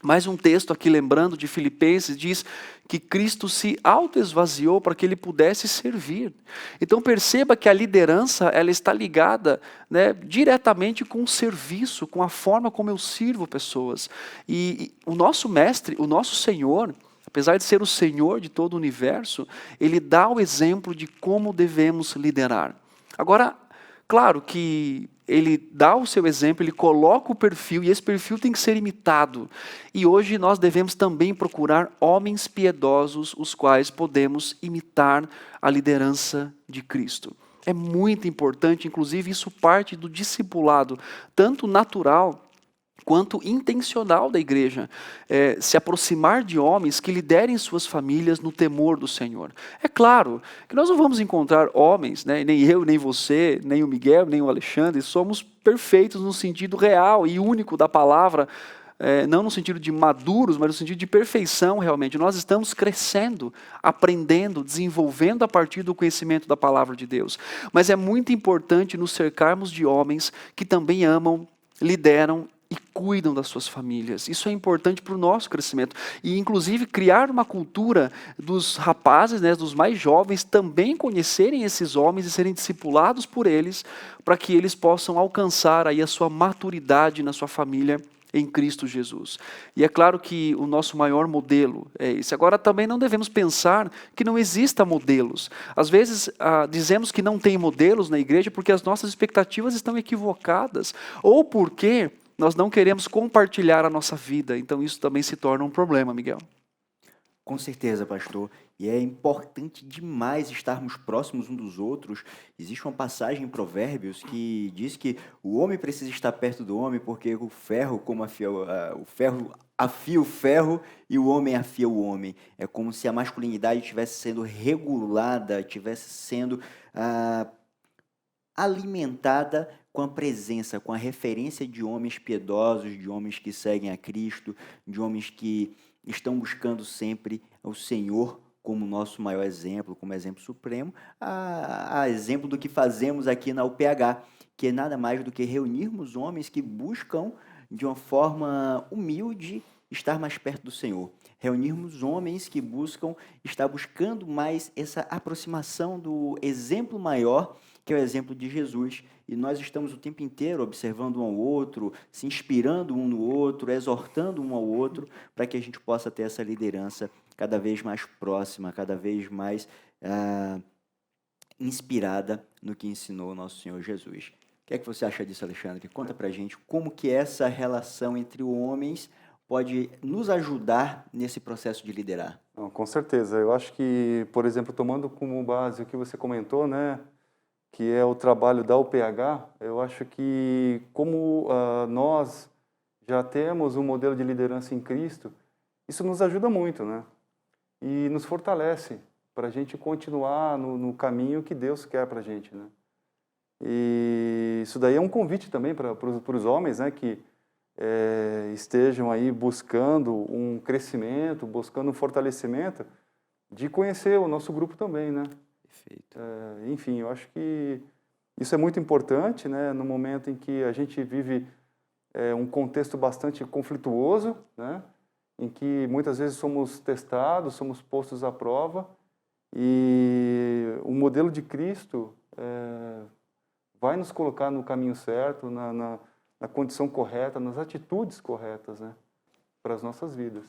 Mais um texto aqui lembrando de Filipenses diz que Cristo se autoesvaziou para que ele pudesse servir. Então perceba que a liderança ela está ligada, né, diretamente com o serviço, com a forma como eu sirvo pessoas. E o nosso mestre, o nosso Senhor, apesar de ser o Senhor de todo o universo, ele dá o exemplo de como devemos liderar. Agora, claro que ele dá o seu exemplo, ele coloca o perfil, e esse perfil tem que ser imitado. E hoje nós devemos também procurar homens piedosos, os quais podemos imitar a liderança de Cristo. É muito importante, inclusive isso parte do discipulado, tanto natural quanto intencional da igreja, se aproximar de homens que liderem suas famílias no temor do Senhor. É claro que nós não vamos encontrar homens, né, nem eu, nem você, nem o Miguel, nem o Alexandre, somos perfeitos no sentido real e único da palavra, não no sentido de maduros, mas no sentido de perfeição realmente. Nós estamos crescendo, aprendendo, desenvolvendo a partir do conhecimento da palavra de Deus. Mas é muito importante nos cercarmos de homens que também amam, lideram e cuidam das suas famílias. Isso é importante para o nosso crescimento. E, inclusive, criar uma cultura dos rapazes, né, dos mais jovens, também conhecerem esses homens e serem discipulados por eles, para que eles possam alcançar aí a sua maturidade na sua família em Cristo Jesus. E é claro que o nosso maior modelo é esse. Agora, também não devemos pensar que não exista modelos. Às vezes, dizemos que não tem modelos na igreja porque as nossas expectativas estão equivocadas, ou porque nós não queremos compartilhar a nossa vida. Então isso também se torna um problema, Miguel. Com certeza, pastor. E é importante demais estarmos próximos uns dos outros. Existe uma passagem em Provérbios que diz que o homem precisa estar perto do homem porque o ferro, o ferro afia o ferro e o homem afia o homem. É como se a masculinidade estivesse sendo regulada, estivesse sendo alimentada com a presença, com a referência de homens piedosos, de homens que seguem a Cristo, de homens que estão buscando sempre o Senhor como nosso maior exemplo, como exemplo supremo, a exemplo do que fazemos aqui na UPH, que é nada mais do que reunirmos homens que buscam, de uma forma humilde, estar mais perto do Senhor. Reunirmos homens que estar buscando mais essa aproximação do exemplo maior, que é o exemplo de Jesus. E nós estamos o tempo inteiro observando um ao outro, se inspirando um no outro, exortando um ao outro, para que a gente possa ter essa liderança cada vez mais próxima, cada vez mais inspirada no que ensinou o nosso Senhor Jesus. O que é que você acha disso, Alexandre? Conta pra gente como que essa relação entre homens pode nos ajudar nesse processo de liderar. Não, com certeza. Eu acho que, por exemplo, tomando como base o que você comentou, né, que é o trabalho da UPH, eu acho que como nós já temos um modelo de liderança em Cristo, isso nos ajuda muito, né? E nos fortalece para a gente continuar no caminho que Deus quer para a gente, né? E isso daí é um convite também para os homens, né, que estejam aí buscando um crescimento, buscando um fortalecimento, de conhecer o nosso grupo também, né? Perfeito. Enfim, eu acho que isso é muito importante, né, no momento em que a gente vive um contexto bastante conflituoso, né, em que muitas vezes somos testados, somos postos à prova, e o modelo de Cristo vai nos colocar no caminho certo, na condição correta, nas atitudes corretas, né, para as nossas vidas.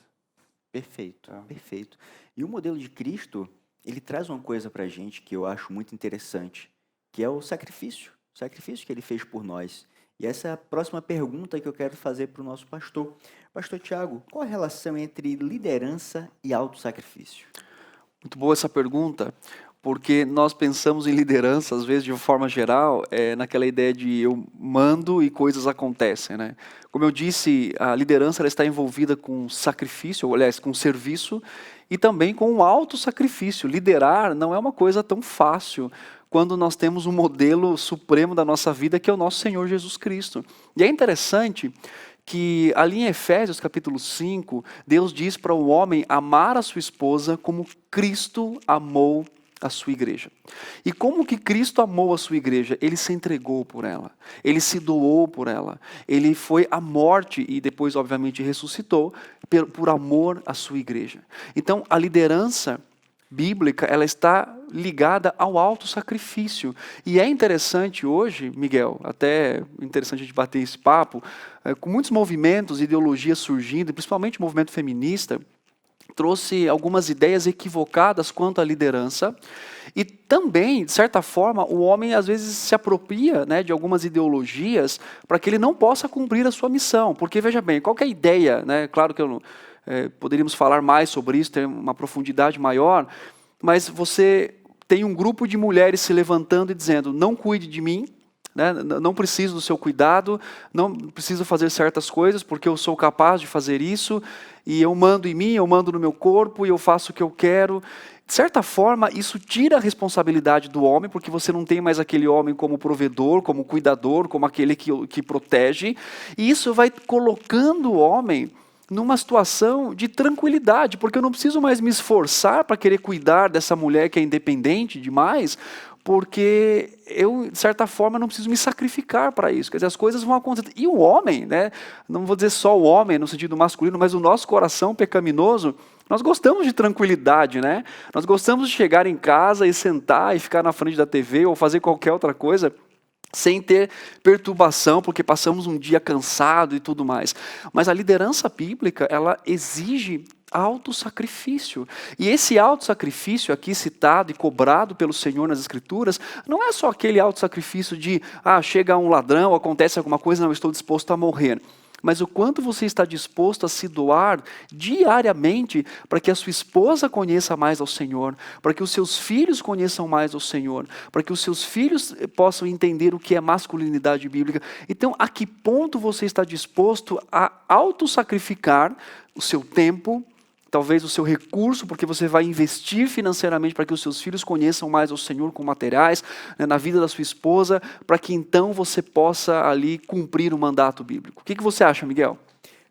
Perfeito, perfeito. E o modelo de Cristo, ele traz uma coisa para a gente que eu acho muito interessante, que é o sacrifício. o sacrifício que ele fez por nós. E essa é a próxima pergunta que eu quero fazer para o nosso pastor. Pastor Tiago, qual a relação entre liderança e autossacrifício? Muito boa essa pergunta, porque nós pensamos em liderança, às vezes, de uma forma geral, naquela ideia de eu mando e coisas acontecem, né? Como eu disse, a liderança ela está envolvida com sacrifício, ou, aliás, com serviço, e também com o autossacrifício. Liderar não é uma coisa tão fácil quando nós temos um modelo supremo da nossa vida, que é o nosso Senhor Jesus Cristo. E é interessante que ali em Efésios capítulo 5, Deus diz para o homem amar a sua esposa como Cristo amou a sua igreja. E como que Cristo amou a sua igreja? Ele se entregou por ela, ele se doou por ela, ele foi à morte e depois obviamente ressuscitou por amor à sua igreja. Então a liderança bíblica, ela está ligada ao autossacrifício. E é interessante hoje, Miguel, até interessante a gente bater esse papo, com muitos movimentos, ideologias surgindo, principalmente o movimento feminista, trouxe algumas ideias equivocadas quanto à liderança. E também, de certa forma, o homem às vezes se apropria, né, de algumas ideologias para que ele não possa cumprir a sua missão. Porque, veja bem, qual que é a ideia? Né? Claro que eu não... poderíamos falar mais sobre isso, ter uma profundidade maior, mas você tem um grupo de mulheres se levantando e dizendo, não cuide de mim, né? Não preciso do seu cuidado, não preciso fazer certas coisas porque eu sou capaz de fazer isso, e eu mando em mim, eu mando no meu corpo, e eu faço o que eu quero. De certa forma, isso tira a responsabilidade do homem, porque você não tem mais aquele homem como provedor, como cuidador, como aquele que protege, e isso vai colocando o homem numa situação de tranquilidade, porque eu não preciso mais me esforçar para querer cuidar dessa mulher que é independente demais, porque eu, de certa forma, não preciso me sacrificar para isso. Quer dizer, as coisas vão acontecer. E o homem, né, não vou dizer só o homem no sentido masculino, mas o nosso coração pecaminoso, nós gostamos de tranquilidade, né? Nós gostamos de chegar em casa e sentar e ficar na frente da TV ou fazer qualquer outra coisa sem ter perturbação, porque passamos um dia cansado e tudo mais. Mas a liderança bíblica, ela exige autossacrifício. E esse autossacrifício aqui citado e cobrado pelo Senhor nas Escrituras, não é só aquele autossacrifício de, chega um ladrão, acontece alguma coisa, não, estou disposto a morrer. Mas o quanto você está disposto a se doar diariamente para que a sua esposa conheça mais ao Senhor, para que os seus filhos conheçam mais ao Senhor, para que os seus filhos possam entender o que é masculinidade bíblica. Então, a que ponto você está disposto a autossacrificar o seu tempo, talvez o seu recurso, porque você vai investir financeiramente para que os seus filhos conheçam mais ao Senhor com materiais, né, na vida da sua esposa, para que então você possa ali cumprir o mandato bíblico. O que você acha, Miguel?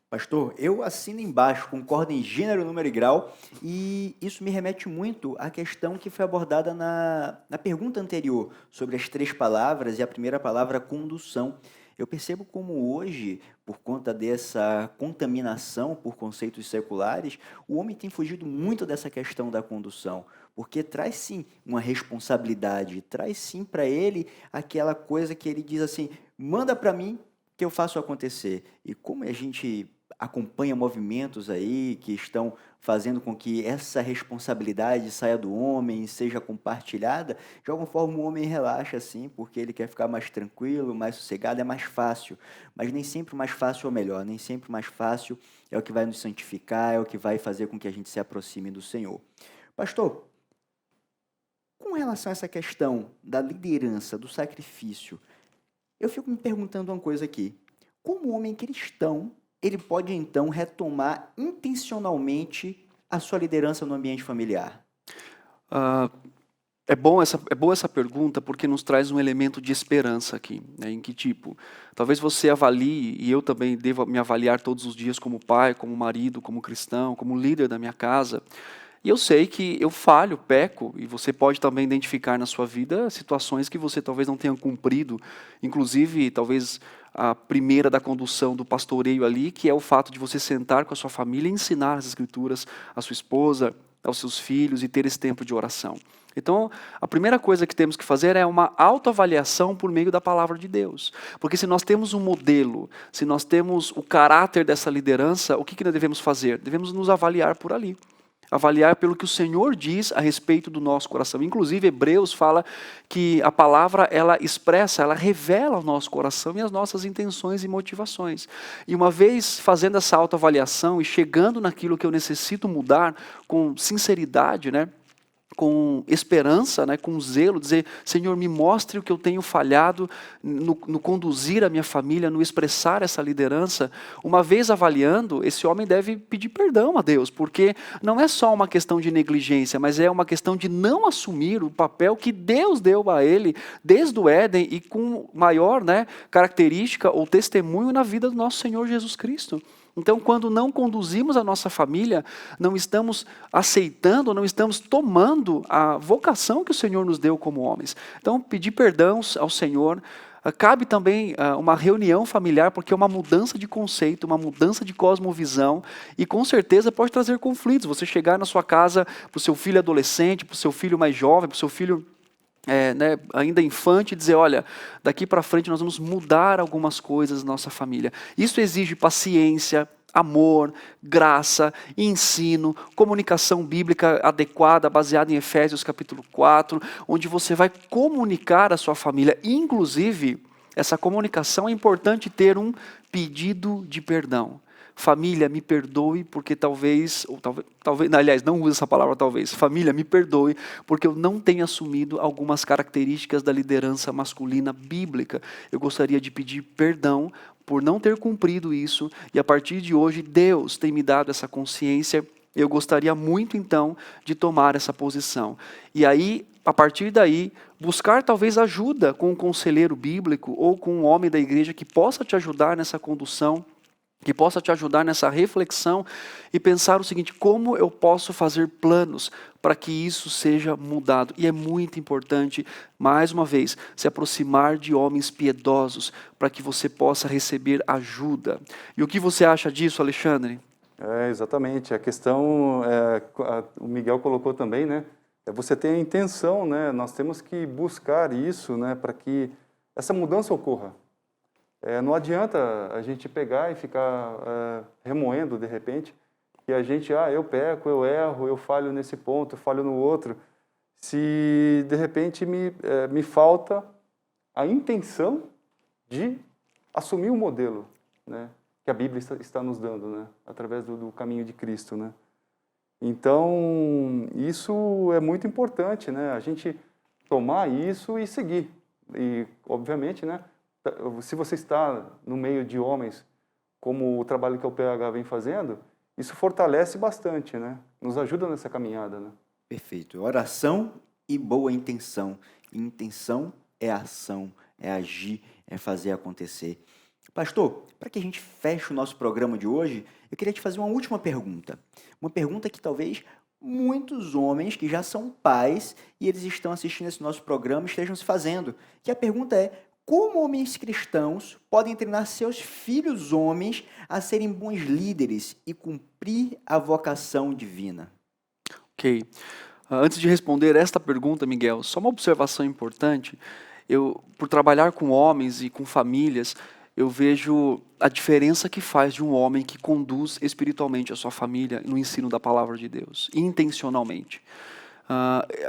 Pastor, eu assino embaixo, concordo em gênero, número e grau, e isso me remete muito à questão que foi abordada na pergunta anterior, sobre as 3 palavras, e a primeira palavra, condução. Eu percebo como hoje, por conta dessa contaminação por conceitos seculares, o homem tem fugido muito dessa questão da condução, porque traz sim uma responsabilidade, traz sim para ele aquela coisa que ele diz assim, manda para mim que eu faço acontecer. E como a gente acompanha movimentos aí que estão fazendo com que essa responsabilidade saia do homem, seja compartilhada, de alguma forma o homem relaxa assim, porque ele quer ficar mais tranquilo, mais sossegado, é mais fácil. Mas nem sempre o mais fácil é o melhor, nem sempre o mais fácil é o que vai nos santificar, é o que vai fazer com que a gente se aproxime do Senhor. Pastor, com relação a essa questão da liderança, do sacrifício, eu fico me perguntando uma coisa aqui. Como homem cristão, ele pode então retomar intencionalmente a sua liderança no ambiente familiar? É boa essa pergunta porque nos traz um elemento de esperança aqui. Né? Em que tipo? Talvez você avalie, e eu também devo me avaliar todos os dias como pai, como marido, como cristão, como líder da minha casa. E eu sei que eu falho, peco, e você pode também identificar na sua vida situações que você talvez não tenha cumprido, inclusive talvez a primeira da condução do pastoreio ali, que é o fato de você sentar com a sua família e ensinar as Escrituras à sua esposa, aos seus filhos e ter esse tempo de oração. Então, a primeira coisa que temos que fazer é uma autoavaliação por meio da palavra de Deus. Porque se nós temos um modelo, se nós temos o caráter dessa liderança, o que nós devemos fazer? Devemos nos avaliar por ali. avaliar pelo que o Senhor diz a respeito do nosso coração. Inclusive, Hebreus fala que a palavra, ela expressa, ela revela o nosso coração e as nossas intenções e motivações. E uma vez fazendo essa autoavaliação e chegando naquilo que eu necessito mudar com sinceridade, né? Com esperança, né, com zelo, dizer, Senhor, me mostre o que eu tenho falhado no conduzir a minha família, no expressar essa liderança. Uma vez avaliando, esse homem deve pedir perdão a Deus, porque não é só uma questão de negligência, mas é uma questão de não assumir o papel que Deus deu a ele desde o Éden e com maior, né, característica ou testemunho na vida do nosso Senhor Jesus Cristo. Então, quando não conduzimos a nossa família, não estamos aceitando, não estamos tomando a vocação que o Senhor nos deu como homens. Então, pedir perdão ao Senhor. Cabe também uma reunião familiar, porque é uma mudança de conceito, uma mudança de cosmovisão, e com certeza pode trazer conflitos. Você chegar na sua casa para o seu filho adolescente, para o seu filho mais jovem, para o seu filho ainda infante, dizer, olha, daqui para frente nós vamos mudar algumas coisas na nossa família. Isso exige paciência, amor, graça, ensino, comunicação bíblica adequada, baseada em Efésios capítulo 4, onde você vai comunicar a sua família. Inclusive, essa comunicação é importante ter um pedido de perdão. Família, me perdoe, porque talvez, aliás, não use essa palavra talvez. Família, me perdoe, porque eu não tenho assumido algumas características da liderança masculina bíblica. Eu gostaria de pedir perdão por não ter cumprido isso, e a partir de hoje, Deus tem me dado essa consciência. Eu gostaria muito, então, de tomar essa posição. E aí, a partir daí, buscar talvez ajuda com um conselheiro bíblico ou com um homem da igreja que possa te ajudar nessa condução, que possa te ajudar nessa reflexão e pensar o seguinte, como eu posso fazer planos para que isso seja mudado? E é muito importante, mais uma vez, se aproximar de homens piedosos para que você possa receber ajuda. E o que você acha disso, Alexandre? Exatamente. A questão, o Miguel colocou também, né? Você tem a intenção, né? Nós temos que buscar isso, né? Para que essa mudança ocorra. Não adianta a gente pegar e ficar remoendo de repente, que a gente, eu peco, eu erro, eu falho nesse ponto, eu falho no outro, se de repente me falta a intenção de assumir o modelo, né, que a Bíblia está nos dando, né, através do caminho de Cristo, né. Então, isso é muito importante, né, a gente tomar isso e seguir. E, obviamente, né, se você está no meio de homens, como o trabalho que o PH vem fazendo, isso fortalece bastante, né? Nos ajuda nessa caminhada, né? Perfeito. Oração e boa intenção. Intenção é ação, é agir, é fazer acontecer. Pastor, para que a gente feche o nosso programa de hoje, eu queria te fazer uma última pergunta. Uma pergunta que talvez muitos homens que já são pais e eles estão assistindo esse nosso programa estejam se fazendo. Que a pergunta é, como homens cristãos podem treinar seus filhos homens a serem bons líderes e cumprir a vocação divina? Ok. Antes de responder esta pergunta, Miguel, só uma observação importante. Por trabalhar com homens e com famílias, eu vejo a diferença que faz de um homem que conduz espiritualmente a sua família no ensino da palavra de Deus, intencionalmente.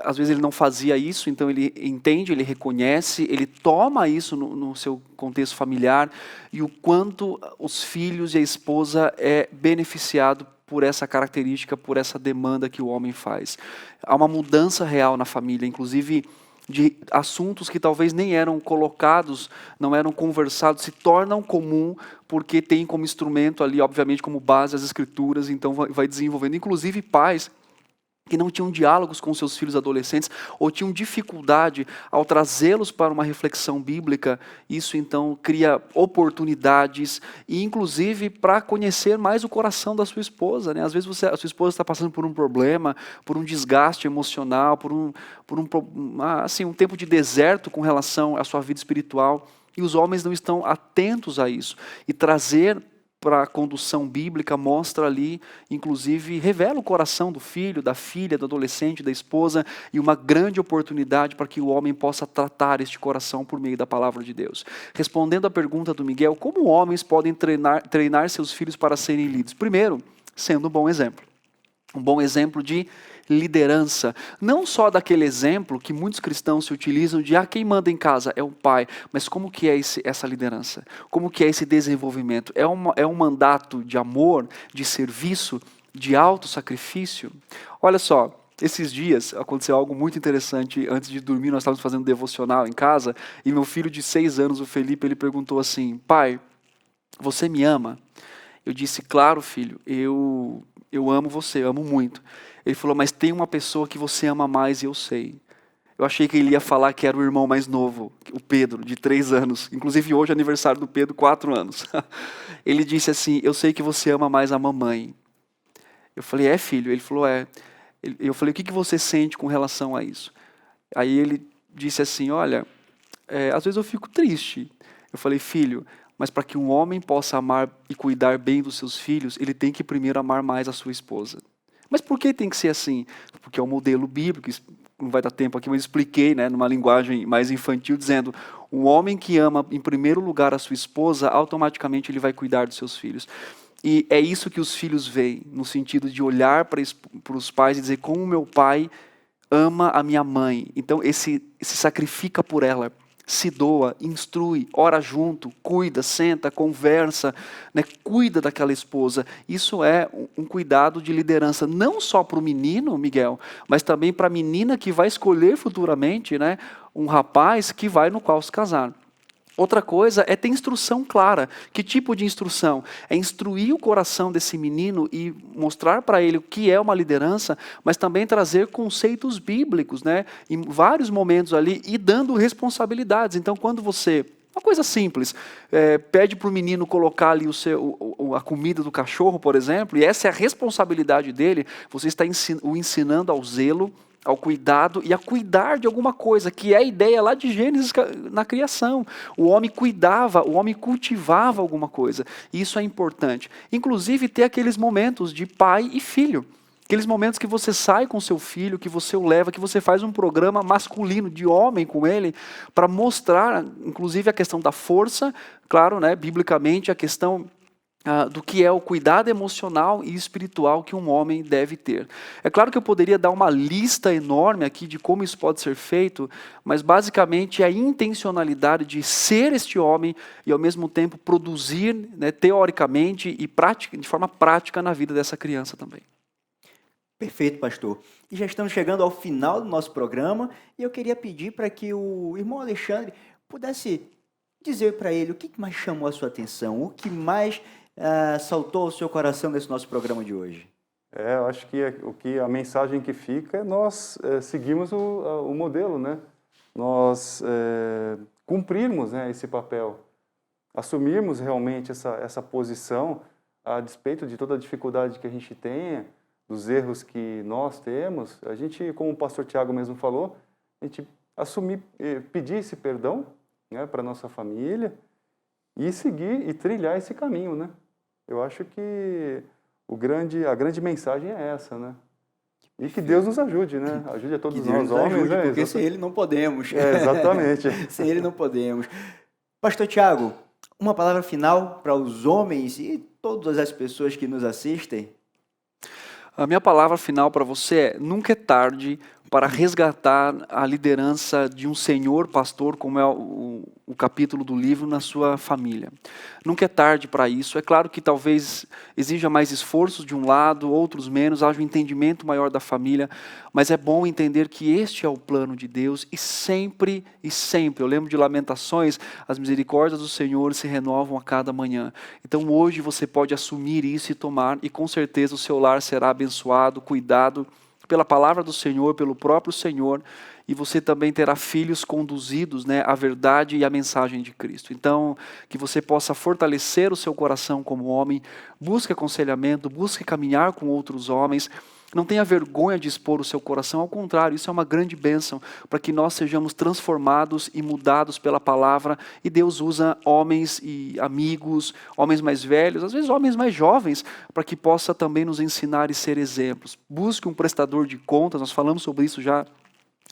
Às vezes ele não fazia isso, então ele entende, ele reconhece, ele toma isso no seu contexto familiar e o quanto os filhos e a esposa é beneficiado por essa característica, por essa demanda que o homem faz. Há uma mudança real na família, inclusive de assuntos que talvez nem eram colocados, não eram conversados, se tornam comum porque tem como instrumento ali, obviamente, como base as escrituras, então vai desenvolvendo, inclusive pais que não tinham diálogos com seus filhos adolescentes ou tinham dificuldade ao trazê-los para uma reflexão bíblica, isso então cria oportunidades e inclusive para conhecer mais o coração da sua esposa, né? Às vezes a sua esposa está passando por um problema, por um desgaste emocional, por um tempo de deserto com relação à sua vida espiritual e os homens não estão atentos a isso e trazer para a condução bíblica mostra ali, inclusive, revela o coração do filho, da filha, do adolescente, da esposa, e uma grande oportunidade para que o homem possa tratar este coração por meio da palavra de Deus. Respondendo à pergunta do Miguel, como homens podem treinar seus filhos para serem líderes? Primeiro, sendo um bom exemplo. Um bom exemplo de liderança. Não só daquele exemplo que muitos cristãos se utilizam de quem manda em casa é o pai, mas como que é essa liderança? Como que é esse desenvolvimento? É um mandato de amor, de serviço, de autossacrifício? Olha só, esses dias aconteceu algo muito interessante. Antes de dormir, nós estávamos fazendo devocional em casa, e meu filho de 6 anos, o Felipe, ele perguntou assim: pai, você me ama? Eu disse: claro, filho, eu amo você, eu amo muito. Ele falou: mas tem uma pessoa que você ama mais e eu sei. Eu achei que ele ia falar que era o irmão mais novo, o Pedro, de 3 anos. Inclusive hoje é aniversário do Pedro, 4 anos. Ele disse assim: eu sei que você ama mais a mamãe. Eu falei: é, filho? Ele falou: é. Eu falei: o que você sente com relação a isso? Aí ele disse assim: olha, às vezes eu fico triste. Eu falei: filho, mas para que um homem possa amar e cuidar bem dos seus filhos, ele tem que primeiro amar mais a sua esposa. Mas por que tem que ser assim? Porque é um modelo bíblico, não vai dar tempo aqui, mas expliquei, né, numa linguagem mais infantil, dizendo: um homem que ama em primeiro lugar a sua esposa, automaticamente ele vai cuidar dos seus filhos. E é isso que os filhos veem, no sentido de olhar para os pais e dizer: como meu pai ama a minha mãe, então se sacrifica por ela, se doa, instrui, ora junto, cuida, senta, conversa, né, cuida daquela esposa. Isso é um cuidado de liderança, não só para o menino, Miguel, mas também para a menina que vai escolher futuramente, né, um rapaz que vai no qual se casar. Outra coisa é ter instrução clara. Que tipo de instrução? É instruir o coração desse menino e mostrar para ele o que é uma liderança, mas também trazer conceitos bíblicos, né, em vários momentos ali, e dando responsabilidades. Então, quando você... Uma coisa simples, pede para o menino colocar ali a comida do cachorro, por exemplo, e essa é a responsabilidade dele, você está o ensinando ao zelo, ao cuidado e a cuidar de alguma coisa, que é a ideia lá de Gênesis na criação. O homem cuidava, o homem cultivava alguma coisa. E isso é importante. Inclusive ter aqueles momentos de pai e filho. Aqueles momentos que você sai com seu filho, que você o leva, que você faz um programa masculino, de homem com ele, para mostrar, inclusive, a questão da força, claro, né, biblicamente, a questão do que é o cuidado emocional e espiritual que um homem deve ter. É claro que eu poderia dar uma lista enorme aqui de como isso pode ser feito, mas basicamente é a intencionalidade de ser este homem e ao mesmo tempo produzir, né, teoricamente e de forma prática na vida dessa criança também. Perfeito, pastor. E já estamos chegando ao final do nosso programa e eu queria pedir para que o irmão Alexandre pudesse dizer para ele o que mais chamou a sua atenção, o que mais saltou ao seu coração nesse nosso programa de hoje. Eu acho que a mensagem que fica é nós seguirmos o modelo, né? Nós cumprirmos, né, esse papel, assumirmos realmente essa posição a despeito de toda a dificuldade que a gente tenha, dos erros que nós temos. A gente, como o pastor Tiago mesmo falou, a gente assumir, pedir esse perdão, né, para nossa família e seguir e trilhar esse caminho, né? Eu acho que a grande mensagem é essa, né? E que Deus nos ajude, né? Ajude a todos nós homens, ajude, né? Porque sem Ele não podemos. Exatamente. Sem Ele não podemos. Pastor Tiago, uma palavra final para os homens e todas as pessoas que nos assistem? A minha palavra final para você é: nunca é tarde para resgatar a liderança de um senhor pastor, como é o capítulo do livro, na sua família. Nunca é tarde para isso. É claro que talvez exija mais esforços de um lado, outros menos, haja um entendimento maior da família, mas é bom entender que este é o plano de Deus e sempre, eu lembro de Lamentações, as misericórdias do Senhor se renovam a cada manhã. Então hoje você pode assumir isso e tomar, e com certeza o seu lar será abençoado, cuidado pela palavra do Senhor, pelo próprio Senhor, e você também terá filhos conduzidos, né, à verdade e à mensagem de Cristo. Então, que você possa fortalecer o seu coração como homem, busque aconselhamento, busque caminhar com outros homens, não tenha vergonha de expor o seu coração, ao contrário, isso é uma grande bênção, para que nós sejamos transformados e mudados pela palavra, e Deus usa homens e amigos, homens mais velhos, às vezes homens mais jovens, para que possa também nos ensinar e ser exemplos. Busque um prestador de contas, nós falamos sobre isso já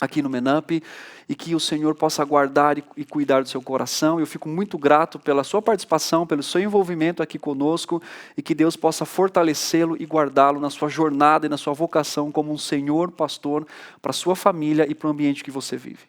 aqui no MENAP e que o Senhor possa guardar e cuidar do seu coração. Eu fico muito grato pela sua participação, pelo seu envolvimento aqui conosco e que Deus possa fortalecê-lo e guardá-lo na sua jornada e na sua vocação como um senhor pastor para a sua família e para o ambiente que você vive.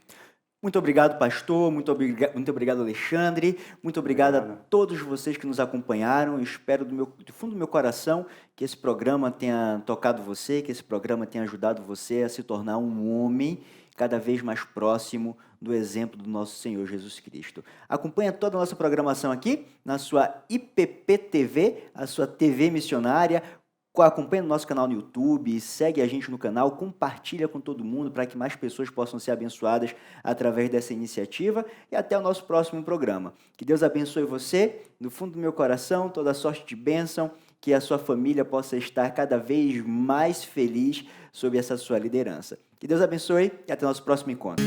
Muito obrigado, pastor. Muito obrigado, Alexandre. Muito obrigado a todos vocês que nos acompanharam. Eu espero do fundo do meu coração que esse programa tenha tocado você, que esse programa tenha ajudado você a se tornar um homem cada vez mais próximo do exemplo do nosso Senhor Jesus Cristo. Acompanhe toda a nossa programação aqui na sua IPP TV, a sua TV missionária. Acompanhe o nosso canal no YouTube, segue a gente no canal, compartilha com todo mundo para que mais pessoas possam ser abençoadas através dessa iniciativa e até o nosso próximo programa. Que Deus abençoe você, do fundo do meu coração, toda sorte de bênção, que a sua família possa estar cada vez mais feliz sob essa sua liderança. Que Deus abençoe e até o nosso próximo encontro.